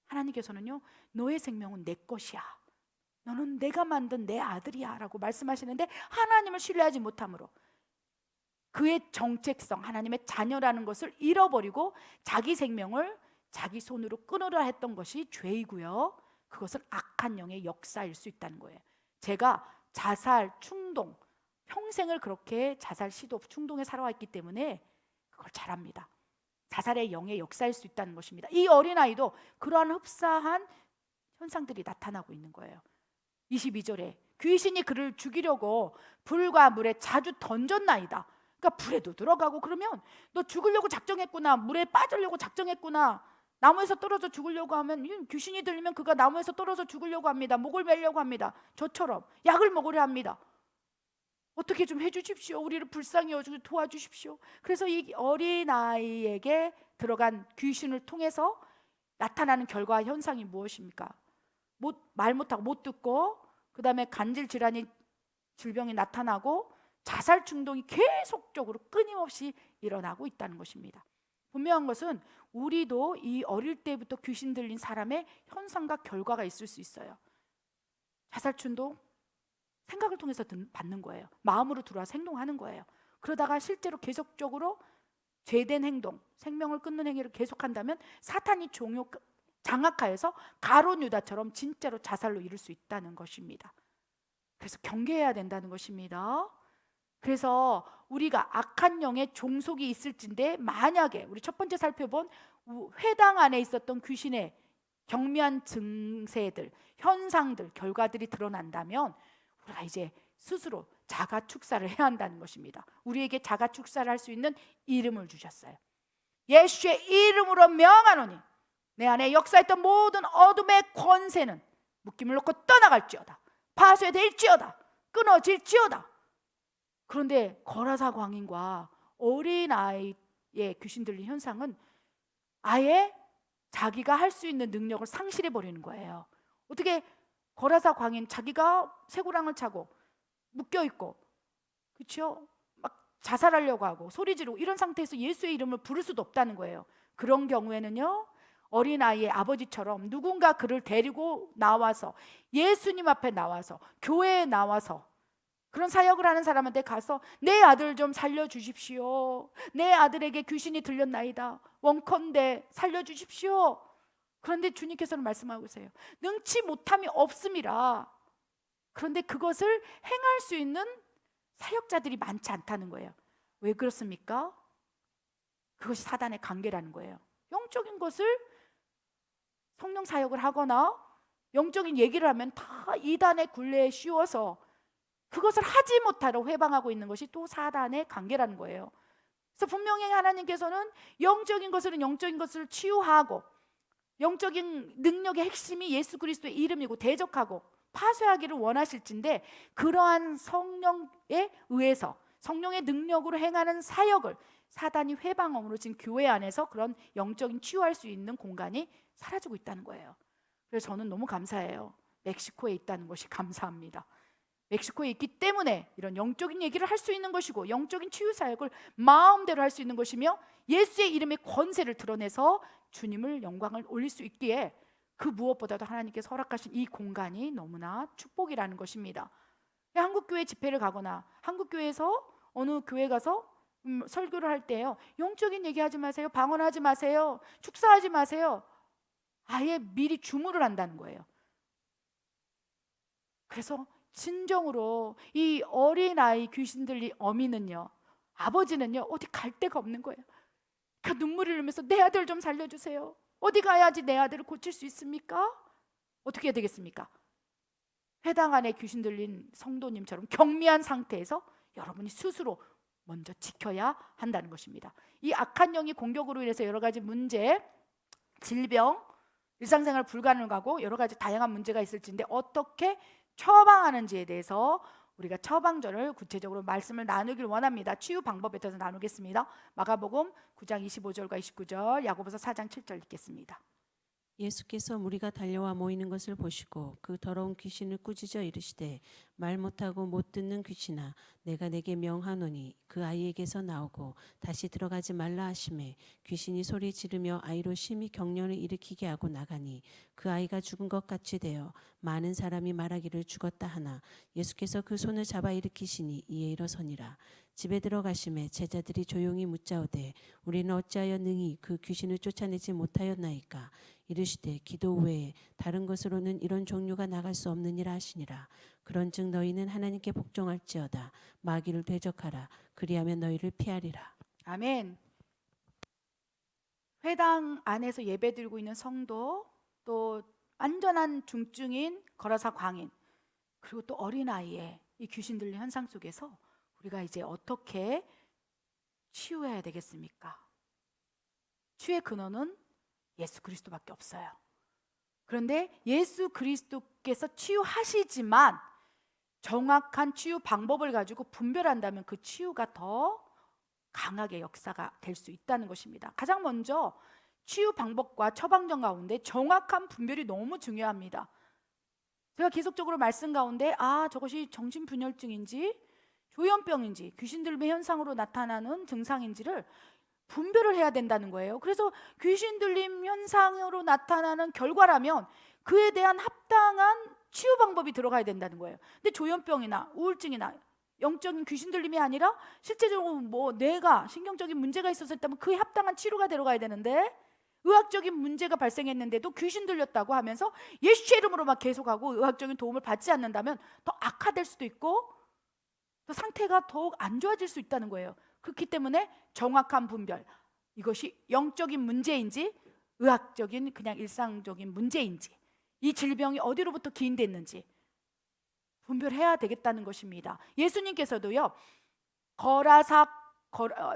하나님께서는요, 너의 생명은 내 것이야, 너는 내가 만든 내 아들이야 라고 말씀하시는데, 하나님을 신뢰하지 못함으로 그의 정체성, 하나님의 자녀라는 것을 잃어버리고 자기 생명을 자기 손으로 끊으려 했던 것이 죄이고요, 그것은 악한 영의 역사일 수 있다는 거예요. 제가 자살 충동, 평생을 그렇게 자살 시도 충동에 살아왔기 때문에 그걸 잘 압니다. 자살의 영의 역사일 수 있다는 것입니다. 이 어린아이도 그러한 흡사한 현상들이 나타나고 있는 거예요. 22절에 귀신이 그를 죽이려고 불과 물에 자주 던졌나이다. 그러니까 불에도 들어가고, 그러면 너 죽으려고 작정했구나, 물에 빠지려고 작정했구나, 나무에서 떨어져 죽으려고 하면, 귀신이 들리면 그가 나무에서 떨어져 죽으려고 합니다. 목을 매려고 합니다. 저처럼 약을 먹으려 합니다. 어떻게 좀 해주십시오. 우리를 불쌍히 여주고 도와주십시오. 그래서 이 어린아이에게 들어간 귀신을 통해서 나타나는 결과 현상이 무엇입니까? 말 못하고 못 듣고, 그 다음에 간질 질환이, 질병이 나타나고 자살 충동이 계속적으로 끊임없이 일어나고 있다는 것입니다. 분명한 것은 우리도 이 어릴 때부터 귀신 들린 사람의 현상과 결과가 있을 수 있어요. 자살 충동, 생각을 통해서 받는 거예요. 마음으로 들어와서 행동하는 거예요. 그러다가 실제로 계속적으로 죄된 행동, 생명을 끊는 행위를 계속한다면 사탄이 장악하여서 가룟 유다처럼 진짜로 자살로 이룰 수 있다는 것입니다. 그래서 경계해야 된다는 것입니다. 그래서 우리가 악한 영의 종속이 있을진데, 만약에 우리 첫 번째 살펴본 회당 안에 있었던 귀신의 경미한 증세들, 현상들, 결과들이 드러난다면 우리가 이제 스스로 자가 축사를 해야 한다는 것입니다. 우리에게 자가 축사를 할 수 있는 이름을 주셨어요. 예수의 이름으로 명하노니 내 안에 역사했던 모든 어둠의 권세는 묶임을 놓고 떠나갈지어다. 파쇄될지어다. 끊어질지어다. 그런데 거라사 광인과 어린아이의 귀신 들린 현상은 아예 자기가 할 수 있는 능력을 상실해 버리는 거예요. 어떻게 거라사 광인, 자기가 쇠고랑을 차고 묶여 있고, 그렇죠? 막 자살하려고 하고 소리 지르고 이런 상태에서 예수의 이름을 부를 수도 없다는 거예요. 그런 경우에는요, 어린아이의 아버지처럼 누군가 그를 데리고 나와서, 예수님 앞에 나와서, 교회에 나와서, 그런 사역을 하는 사람한테 가서 내 아들 좀 살려주십시오. 내 아들에게 귀신이 들렸나이다. 원컨대 살려주십시오. 그런데 주님께서는 말씀하고 계세요. 능치 못함이 없음이라. 그런데 그것을 행할 수 있는 사역자들이 많지 않다는 거예요. 왜 그렇습니까? 그것이 사단의 관계라는 거예요. 영적인 것을, 성령 사역을 하거나 영적인 얘기를 하면 다 이단의 굴레에 씌워서 그것을 하지 못하러 회방하고 있는 것이 또 사단의 관계라는 거예요. 그래서 분명히 하나님께서는 영적인 것은 영적인 것을 치유하고, 영적인 능력의 핵심이 예수 그리스도의 이름이고 대적하고 파쇄하기를 원하실진데, 그러한 성령에 의해서 성령의 능력으로 행하는 사역을 사단이 회방함으로 지금 교회 안에서 그런 영적인 치유할 수 있는 공간이 사라지고 있다는 거예요. 그래서 저는 너무 감사해요. 멕시코에 있다는 것이 감사합니다. 멕시코에 있기 때문에 이런 영적인 얘기를 할 수 있는 것이고, 영적인 치유 사역을 마음대로 할 수 있는 것이며, 예수의 이름의 권세를 드러내서 주님을 영광을 올릴 수 있기에, 그 무엇보다도 하나님께서 허락하신 이 공간이 너무나 축복이라는 것입니다. 한국교회 집회를 가거나 한국교회에서 어느 교회 가서 설교를 할 때요, 영적인 얘기하지 마세요, 방언하지 마세요, 축사하지 마세요. 아예 미리 주문을 한다는 거예요. 그래서 진정으로 이 어린아이 귀신 들린 어미는요, 아버지는요, 어디 갈 데가 없는 거예요. 그 눈물을 흘리면서 내 아들 좀 살려주세요. 어디 가야지 내 아들을 고칠 수 있습니까? 어떻게 해야 되겠습니까? 회당 안에 귀신 들린 성도님처럼 경미한 상태에서 여러분이 스스로 먼저 지켜야 한다는 것입니다. 이 악한 영이 공격으로 인해서 여러 가지 문제, 질병, 일상생활 불가능하고 여러 가지 다양한 문제가 있을진데, 어떻게 처방하는지에 대해서 우리가 처방전을 구체적으로 말씀을 나누길 원합니다. 치유 방법에 대해서 나누겠습니다. 마가복음 9장 25절과 29절, 야고보서 4장 7절 읽겠습니다. 예수께서 무리가 달려와 모이는 것을 보시고 그 더러운 귀신을 꾸짖어 이르시되, 말 못하고 못 듣는 귀신아, 내가 내게 명하노니 그 아이에게서 나오고 다시 들어가지 말라 하시매, 귀신이 소리 지르며 아이로 심히 경련을 일으키게 하고 나가니 그 아이가 죽은 것 같이 되어 많은 사람이 말하기를 죽었다 하나, 예수께서 그 손을 잡아 일으키시니 이에 일어서니라. 집에 들어가심에 제자들이 조용히 묻자오되, 우리는 어찌하여 능히 그 귀신을 쫓아내지 못하였나이까? 이르시되, 기도 외에 다른 것으로는 이런 종류가 나갈 수 없느니라 하시니라. 그런즉 너희는 하나님께 복종할지어다. 마귀를 대적하라. 그리하면 너희를 피하리라. 아멘. 회당 안에서 예배드리고 있는 성도, 또 완전한 중증인 거라사 광인, 그리고 또 어린아이의 이 귀신 들린 현상 속에서 우리가 이제 어떻게 치유해야 되겠습니까? 치유의 근원은 예수 그리스도밖에 없어요. 그런데 예수 그리스도께서 치유하시지만 정확한 치유 방법을 가지고 분별한다면 그 치유가 더 강하게 역사가 될 수 있다는 것입니다. 가장 먼저 치유 방법과 처방전 가운데 정확한 분별이 너무 중요합니다. 제가 계속적으로 말씀 가운데 저것이 정신분열증인지 조현병인지 귀신 들림의 현상으로 나타나는 증상인지를 분별을 해야 된다는 거예요. 그래서 귀신 들림 현상으로 나타나는 결과라면 그에 대한 합당한 치유 방법이 들어가야 된다는 거예요. 근데 조현병이나 우울증이나 영적인 귀신 들림이 아니라 실제적으로 뇌가 신경적인 문제가 있어서 했다면 그에 합당한 치료가 들어가야 되는데, 의학적인 문제가 발생했는데도 귀신 들렸다고 하면서 예수의 이름으로 막 계속하고 의학적인 도움을 받지 않는다면 더 악화될 수도 있고 또 상태가 더욱 안 좋아질 수 있다는 거예요. 그렇기 때문에 정확한 분별, 이것이 영적인 문제인지 의학적인 그냥 일상적인 문제인지, 이 질병이 어디로부터 기인됐는지 분별해야 되겠다는 것입니다. 예수님께서도요,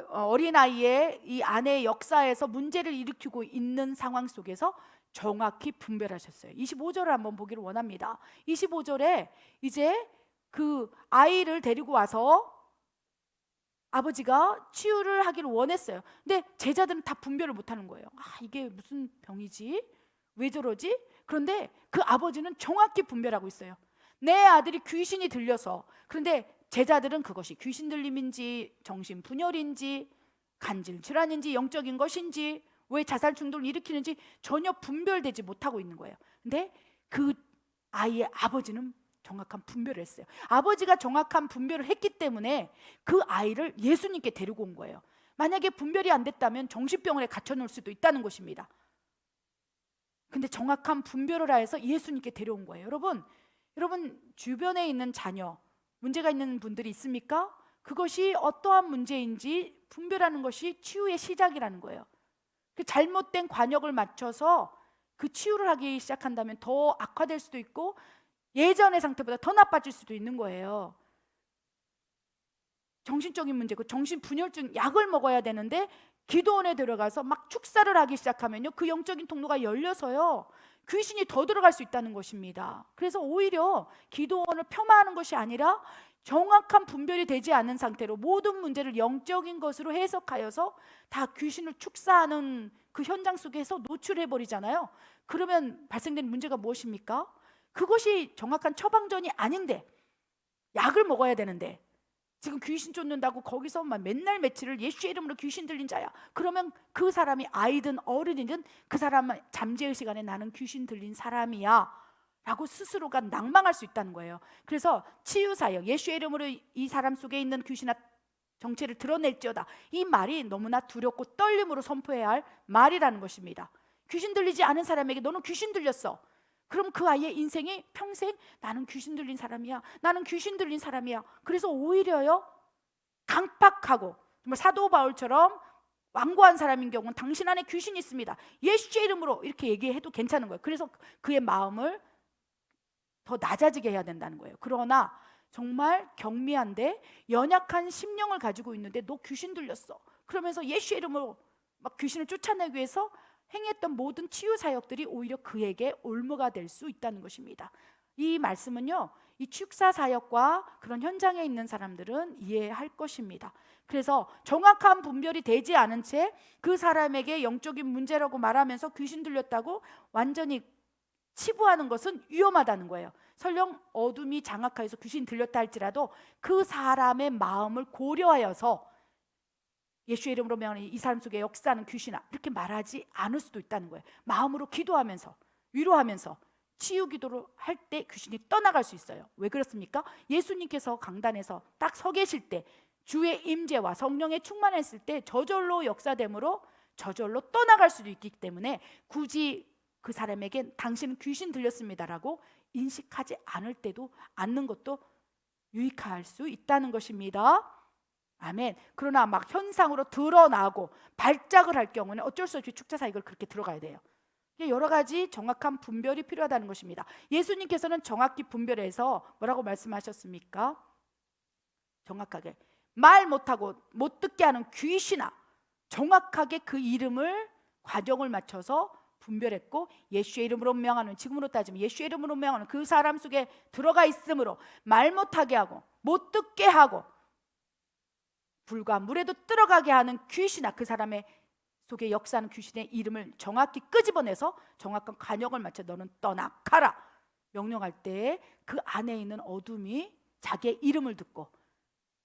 어린아이의 이 아내의 역사에서 문제를 일으키고 있는 상황 속에서 정확히 분별하셨어요. 25절을 한번 보기를 원합니다. 25절에 이제 그 아이를 데리고 와서 아버지가 치유를 하기를 원했어요. 근데 제자들은 다 분별을 못하는 거예요. 이게 무슨 병이지? 왜 저러지? 그런데 그 아버지는 정확히 분별하고 있어요. 내 아들이 귀신이 들려서. 그런데 제자들은 그것이 귀신 들림인지 정신분열인지 간질 질환인지 영적인 것인지 왜 자살 충동을 일으키는지 전혀 분별되지 못하고 있는 거예요. 근데 그 아이의 아버지는 정확한 분별을 했어요. 아버지가 정확한 분별을 했기 때문에 그 아이를 예수님께 데리고 온 거예요. 만약에 분별이 안 됐다면 정신병원에 갇혀놓을 수도 있다는 것입니다. 근데 정확한 분별을 하여서 예수님께 데려온 거예요. 여러분 주변에 있는 자녀, 문제가 있는 분들이 있습니까? 그것이 어떠한 문제인지 분별하는 것이 치유의 시작이라는 거예요. 그 잘못된 관역을 맞춰서 그 치유를 하기 시작한다면 더 악화될 수도 있고 예전의 상태보다 더 나빠질 수도 있는 거예요. 정신적인 문제고 정신분열증 약을 먹어야 되는데 기도원에 들어가서 막 축사를 하기 시작하면요, 그 영적인 통로가 열려서요 귀신이 더 들어갈 수 있다는 것입니다. 그래서 오히려 기도원을 폄하하는 것이 아니라 정확한 분별이 되지 않은 상태로 모든 문제를 영적인 것으로 해석하여서 다 귀신을 축사하는 그 현장 속에서 노출해버리잖아요. 그러면 발생되는 문제가 무엇입니까? 그것이 정확한 처방전이 아닌데 약을 먹어야 되는데 지금 귀신 쫓는다고 거기서 맨날 며칠을 예수의 이름으로 귀신 들린 자야, 그러면 그 사람이 아이든 어른이든 그 사람은 잠재의 시간에 나는 귀신 들린 사람이야 라고 스스로가 낭망할 수 있다는 거예요. 그래서 치유사역, 예수의 이름으로 이 사람 속에 있는 귀신아 정체를 드러낼지어다, 이 말이 너무나 두렵고 떨림으로 선포해야 할 말이라는 것입니다. 귀신 들리지 않은 사람에게 너는 귀신 들렸어, 그럼 그 아이의 인생이 평생 나는 귀신 들린 사람이야, 나는 귀신 들린 사람이야. 그래서 오히려요 강팍하고 정말 사도 바울처럼 완고한 사람인 경우는 당신 안에 귀신이 있습니다, 예수의 이름으로 이렇게 얘기해도 괜찮은 거예요. 그래서 그의 마음을 더 낮아지게 해야 된다는 거예요. 그러나 정말 경미한데 연약한 심령을 가지고 있는데 너 귀신 들렸어 그러면서 예수의 이름으로 막 귀신을 쫓아내기 위해서 행했던 모든 치유 사역들이 오히려 그에게 올무가 될 수 있다는 것입니다. 이 말씀은요, 이 축사 사역과 그런 현장에 있는 사람들은 이해할 것입니다. 그래서 정확한 분별이 되지 않은 채 그 사람에게 영적인 문제라고 말하면서 귀신 들렸다고 완전히 치부하는 것은 위험하다는 거예요. 설령 어둠이 장악하여서 귀신 들렸다 할지라도 그 사람의 마음을 고려하여서 예수의 이름으로 명하는 이 사람 속에 역사하는 귀신아 이렇게 말하지 않을 수도 있다는 거예요. 마음으로 기도하면서 위로하면서 치유 기도를 할 때 귀신이 떠나갈 수 있어요. 왜 그렇습니까? 예수님께서 강단에서 딱 서 계실 때 주의 임재와 성령의 충만했을 때 저절로 역사됨으로 저절로 떠나갈 수도 있기 때문에 굳이 그 사람에게 당신은 귀신 들렸습니다라고 인식하지 않는 것도 유익할 수 있다는 것입니다. 아멘. 그러나 막 현상으로 드러나고 발작을 할 경우는 어쩔 수 없이 축자사역을 그렇게 들어가야 돼요. 여러 가지 정확한 분별이 필요하다는 것입니다. 예수님께서는 정확히 분별해서 뭐라고 말씀하셨습니까? 정확하게 말 못하고 못 듣게 하는 귀신아, 정확하게 그 이름을 과정을 맞춰서 분별했고 예수의 이름으로 명하는, 지금으로 따지면 예수의 이름으로 명하는 그 사람 속에 들어가 있으므로 말 못하게 하고 못 듣게 하고 불과 물에도 들어가게 하는 귀신아, 그 사람의 속에 역사하는 귀신의 이름을 정확히 끄집어내서 정확한 관역을 맞춰 너는 떠나가라 명령할 때 그 안에 있는 어둠이 자기의 이름을 듣고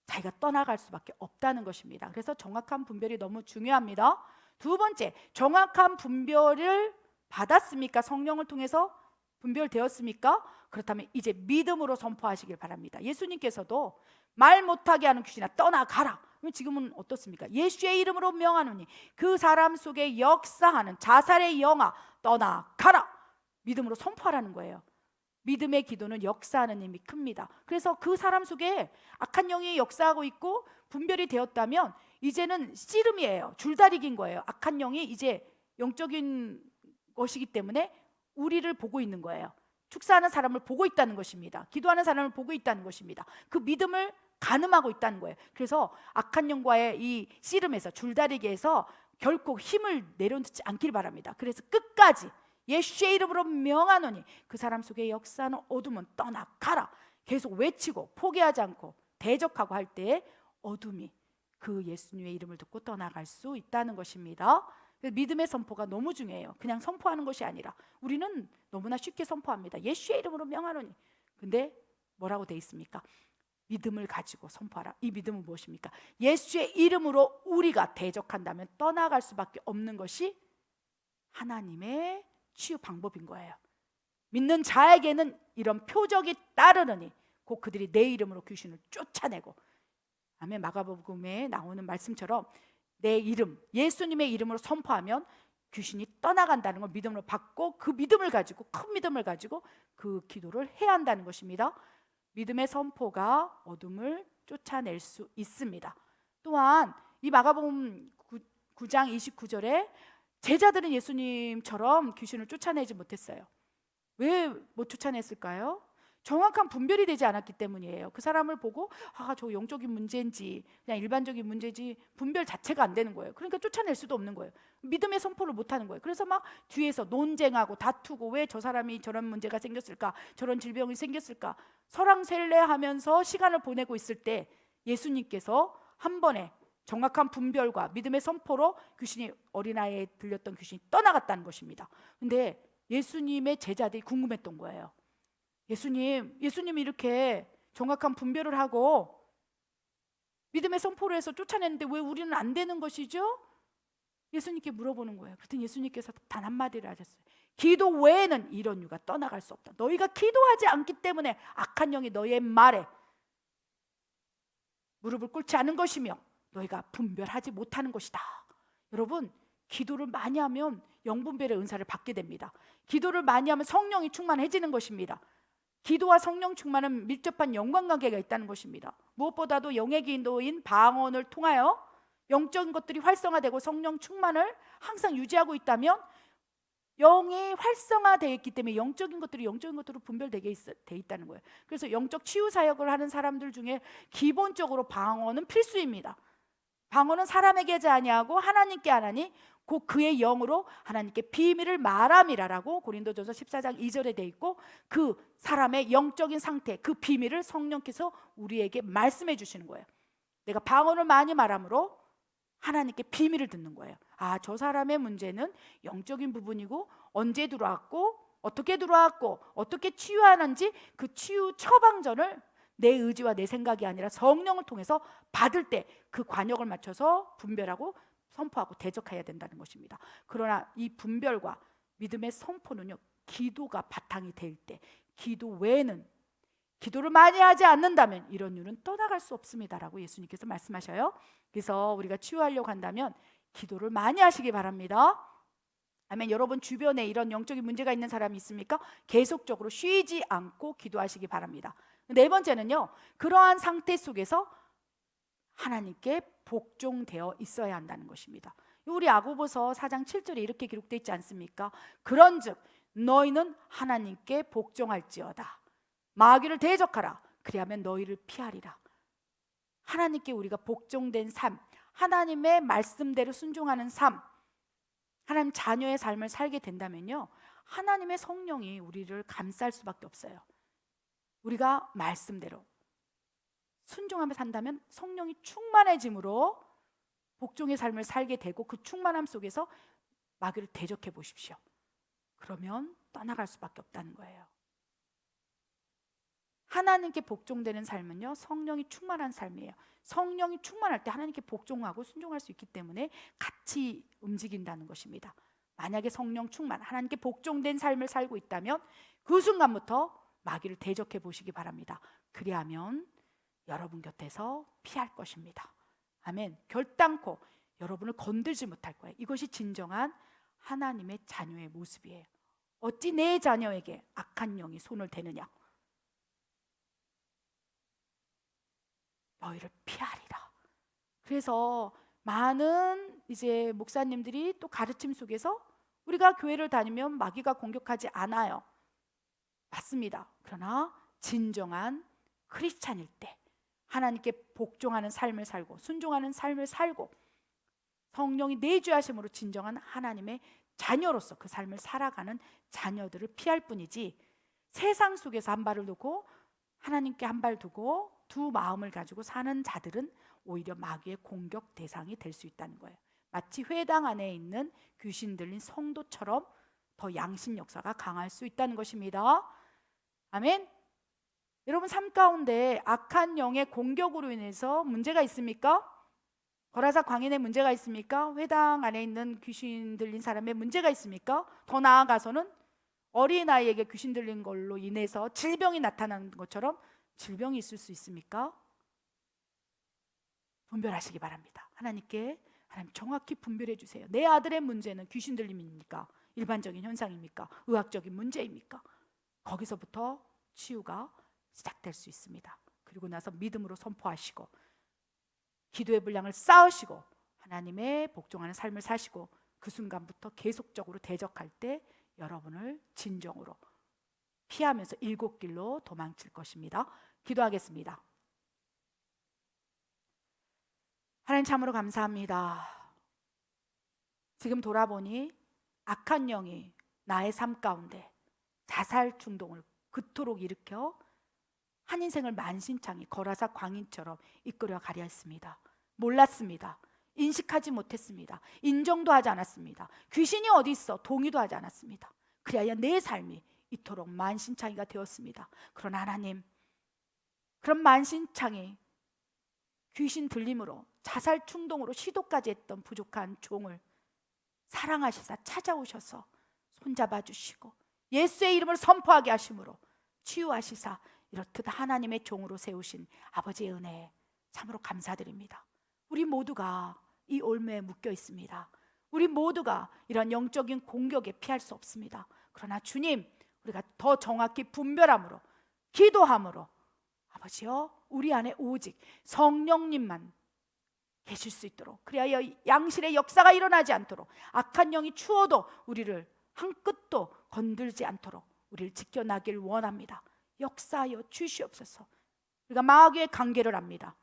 자기가 떠나갈 수밖에 없다는 것입니다. 그래서 정확한 분별이 너무 중요합니다. 두 번째, 정확한 분별을 받았습니까? 성령을 통해서 분별되었습니까? 그렇다면 이제 믿음으로 선포하시길 바랍니다. 예수님께서도 말 못하게 하는 귀신아 떠나가라. 지금은 어떻습니까? 예수의 이름으로 명하노니 그 사람 속에 역사하는 자살의 영아 떠나가라. 믿음으로 선포하라는 거예요. 믿음의 기도는 역사하는 힘이 큽니다. 그래서 그 사람 속에 악한 영이 역사하고 있고 분별이 되었다면 이제는 씨름이에요. 줄다리기인 거예요. 악한 영이 이제 영적인 것이기 때문에 우리를 보고 있는 거예요. 축사하는 사람을 보고 있다는 것입니다. 기도하는 사람을 보고 있다는 것입니다. 그 믿음을 가늠하고 있다는 거예요. 그래서 악한 영과의 이 씨름에서, 줄다리기에서 결코 힘을 내려놓지 않길 바랍니다. 그래서 끝까지 예수의 이름으로 명하노니 그 사람 속에 역사하는 어둠은 떠나가라 계속 외치고 포기하지 않고 대적하고 할 때에 어둠이 그 예수님의 이름을 듣고 떠나갈 수 있다는 것입니다. 믿음의 선포가 너무 중요해요. 그냥 선포하는 것이 아니라 우리는 너무나 쉽게 선포합니다. 예수의 이름으로 명하노니. 근데 뭐라고 돼 있습니까? 믿음을 가지고 선포하라. 이 믿음은 무엇입니까? 예수의 이름으로 우리가 대적한다면 떠나갈 수밖에 없는 것이 하나님의 치유 방법인 거예요. 믿는 자에게는 이런 표적이 따르느니 곧 그들이 내 이름으로 귀신을 쫓아내고, 아멘. 마가복음에 나오는 말씀처럼 내 이름, 예수님의 이름으로 선포하면 귀신이 떠나간다는 걸 믿음으로 받고 그 믿음을 가지고, 큰 믿음을 가지고 그 기도를 해야 한다는 것입니다. 믿음의 선포가 어둠을 쫓아낼 수 있습니다. 또한 이 마가복음 9장 29절에 제자들은 예수님처럼 귀신을 쫓아내지 못했어요. 왜 못 쫓아냈을까요? 정확한 분별이 되지 않았기 때문이에요. 그 사람을 보고 저 영적인 문제인지 그냥 일반적인 문제지 분별 자체가 안 되는 거예요. 그러니까 쫓아낼 수도 없는 거예요. 믿음의 선포를 못 하는 거예요. 그래서 막 뒤에서 논쟁하고 다투고 왜 저 사람이 저런 문제가 생겼을까, 저런 질병이 생겼을까 설왕설래하면서 시간을 보내고 있을 때 예수님께서 한 번에 정확한 분별과 믿음의 선포로 귀신이, 어린아이에 들렸던 귀신이 떠나갔다는 것입니다. 근데 예수님의 제자들이 궁금했던 거예요. 예수님이 이렇게 정확한 분별을 하고 믿음의 선포를 해서 쫓아냈는데 왜 우리는 안 되는 것이죠? 예수님께 물어보는 거예요. 그랬더니 예수님께서 단 한마디를 하셨어요. 기도 외에는 이런 유가 떠나갈 수 없다. 너희가 기도하지 않기 때문에 악한 영이 너희의 말에 무릎을 꿇지 않은 것이며 너희가 분별하지 못하는 것이다. 여러분, 기도를 많이 하면 영분별의 은사를 받게 됩니다. 기도를 많이 하면 성령이 충만해지는 것입니다. 기도와 성령 충만은 밀접한 연관관계가 있다는 것입니다. 무엇보다도 영의 기도인 방언을 통하여 영적인 것들이 활성화되고 성령 충만을 항상 유지하고 있다면 영이 활성화되어 있기 때문에 영적인 것들이 영적인 것으로 분별되게 돼 있다는 거예요. 그래서 영적 치유 사역을 하는 사람들 중에 기본적으로 방언은 필수입니다. 방언은 사람에게 하지 아니하고 하나님께 하나니 곧 그의 영으로 하나님께 비밀을 말함이라라고 고린도전서 14장 2절에 돼 있고, 그 사람의 영적인 상태, 그 비밀을 성령께서 우리에게 말씀해 주시는 거예요. 내가 방언을 많이 말함으로 하나님께 비밀을 듣는 거예요. 저 사람의 문제는 영적인 부분이고 언제 들어왔고 어떻게 들어왔고 어떻게 치유하는지 그 치유 처방전을 내 의지와 내 생각이 아니라 성령을 통해서 받을 때 그 관역을 맞춰서 분별하고 선포하고 대적해야 된다는 것입니다. 그러나 이 분별과 믿음의 선포는요, 기도가 바탕이 될 때, 기도 외에는, 기도를 많이 하지 않는다면 이런 일은 떠나갈 수 없습니다라고 예수님께서 말씀하셔요. 그래서 우리가 치유하려고 한다면 기도를 많이 하시기 바랍니다. 아멘. 여러분 주변에 이런 영적인 문제가 있는 사람이 있습니까? 계속적으로 쉬지 않고 기도하시기 바랍니다. 네 번째는요, 그러한 상태 속에서 하나님께 복종되어 있어야 한다는 것입니다. 우리 야고보서 4장 7절에 이렇게 기록되어 있지 않습니까? 그런즉 너희는 하나님께 복종할지어다. 마귀를 대적하라. 그리하면 너희를 피하리라. 하나님께 우리가 복종된 삶, 하나님의 말씀대로 순종하는 삶, 하나님 자녀의 삶을 살게 된다면요, 하나님의 성령이 우리를 감쌀 수밖에 없어요. 우리가 말씀대로 순종하며 산다면 성령이 충만해짐으로 복종의 삶을 살게 되고, 그 충만함 속에서 마귀를 대적해 보십시오. 그러면 떠나갈 수밖에 없다는 거예요. 하나님께 복종되는 삶은요, 성령이 충만한 삶이에요. 성령이 충만할 때 하나님께 복종하고 순종할 수 있기 때문에 같이 움직인다는 것입니다. 만약에 성령 충만, 하나님께 복종된 삶을 살고 있다면 그 순간부터 마귀를 대적해 보시기 바랍니다. 그리하면 여러분 곁에서 피할 것입니다. 아멘. 결단코 여러분을 건들지 못할 거예요. 이것이 진정한 하나님의 자녀의 모습이에요. 어찌 내 자녀에게 악한 영이 손을 대느냐? 너희를 피하리라. 그래서 많은 이제 목사님들이 또 가르침 속에서 우리가 교회를 다니면 마귀가 공격하지 않아요. 맞습니다. 그러나 진정한 크리스찬일 때, 하나님께 복종하는 삶을 살고 순종하는 삶을 살고 성령이 내주하심으로 진정한 하나님의 자녀로서 그 삶을 살아가는 자녀들을 피할 뿐이지, 세상 속에서 한 발을 두고 하나님께 한 발 두고 두 마음을 가지고 사는 자들은 오히려 마귀의 공격 대상이 될 수 있다는 거예요. 마치 회당 안에 있는 귀신 들린 성도처럼 더 양심 역사가 강할 수 있다는 것입니다. 아멘. 여러분 삶 가운데 악한 영의 공격으로 인해서 문제가 있습니까? 거라사 광인의 문제가 있습니까? 회당 안에 있는 귀신 들린 사람의 문제가 있습니까? 더 나아가서는 어린아이에게 귀신 들린 걸로 인해서 질병이 나타나는 것처럼 질병이 있을 수 있습니까? 분별하시기 바랍니다. 하나님 정확히 분별해 주세요. 내 아들의 문제는 귀신 들림입니까? 일반적인 현상입니까? 의학적인 문제입니까? 거기서부터 치유가 시작될 수 있습니다. 그리고 나서 믿음으로 선포하시고 기도의 분량을 쌓으시고 하나님의 복종하는 삶을 사시고, 그 순간부터 계속적으로 대적할 때 여러분을 진정으로 피하면서 일곱 길로 도망칠 것입니다. 기도하겠습니다. 하나님 참으로 감사합니다. 지금 돌아보니 악한 영이 나의 삶 가운데 자살 충동을 그토록 일으켜 한 인생을 만신창이 거라사 광인처럼 이끌어 가려 했습니다. 몰랐습니다. 인식하지 못했습니다. 인정도 하지 않았습니다. 귀신이 어디 있어 동의도 하지 않았습니다. 그래야 내 삶이 이토록 만신창이가 되었습니다. 그러나 하나님, 그런 만신창이 귀신 들림으로 자살 충동으로 시도까지 했던 부족한 종을 사랑하시사 찾아오셔서 손잡아 주시고 예수의 이름을 선포하게 하심으로 치유하시사 이렇듯 하나님의 종으로 세우신 아버지의 은혜에 참으로 감사드립니다. 우리 모두가 이 올무에 묶여 있습니다. 우리 모두가 이런 영적인 공격에 피할 수 없습니다. 그러나 주님, 우리가 더 정확히 분별함으로 기도함으로 아버지여, 우리 안에 오직 성령님만 계실 수 있도록, 그리하여 양실의 역사가 일어나지 않도록, 악한 영이 추워도 우리를 한 끗도 건들지 않도록 우리를 지켜나길 원합니다. 역사하여 주시옵소서. 우리가 마귀의 관계를 압니다.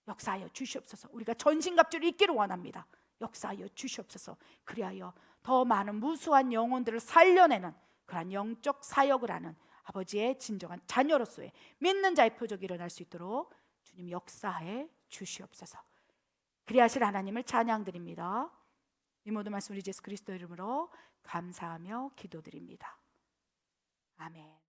역사하여 주시옵소서. 우리가 전신갑주를 입기를 원합니다. 역사하여 주시옵소서. 그리하여 더 많은 무수한 영혼들을 살려내는 그러한 영적 사역을 하는 아버지의 진정한 자녀로서의 믿는 자의 표적이 일어날 수 있도록 주님 역사해 주시옵소서. 그리하실 하나님을 찬양드립니다. 이 모든 말씀 우리 예수 그리스도 이름으로 감사하며 기도드립니다. 아멘.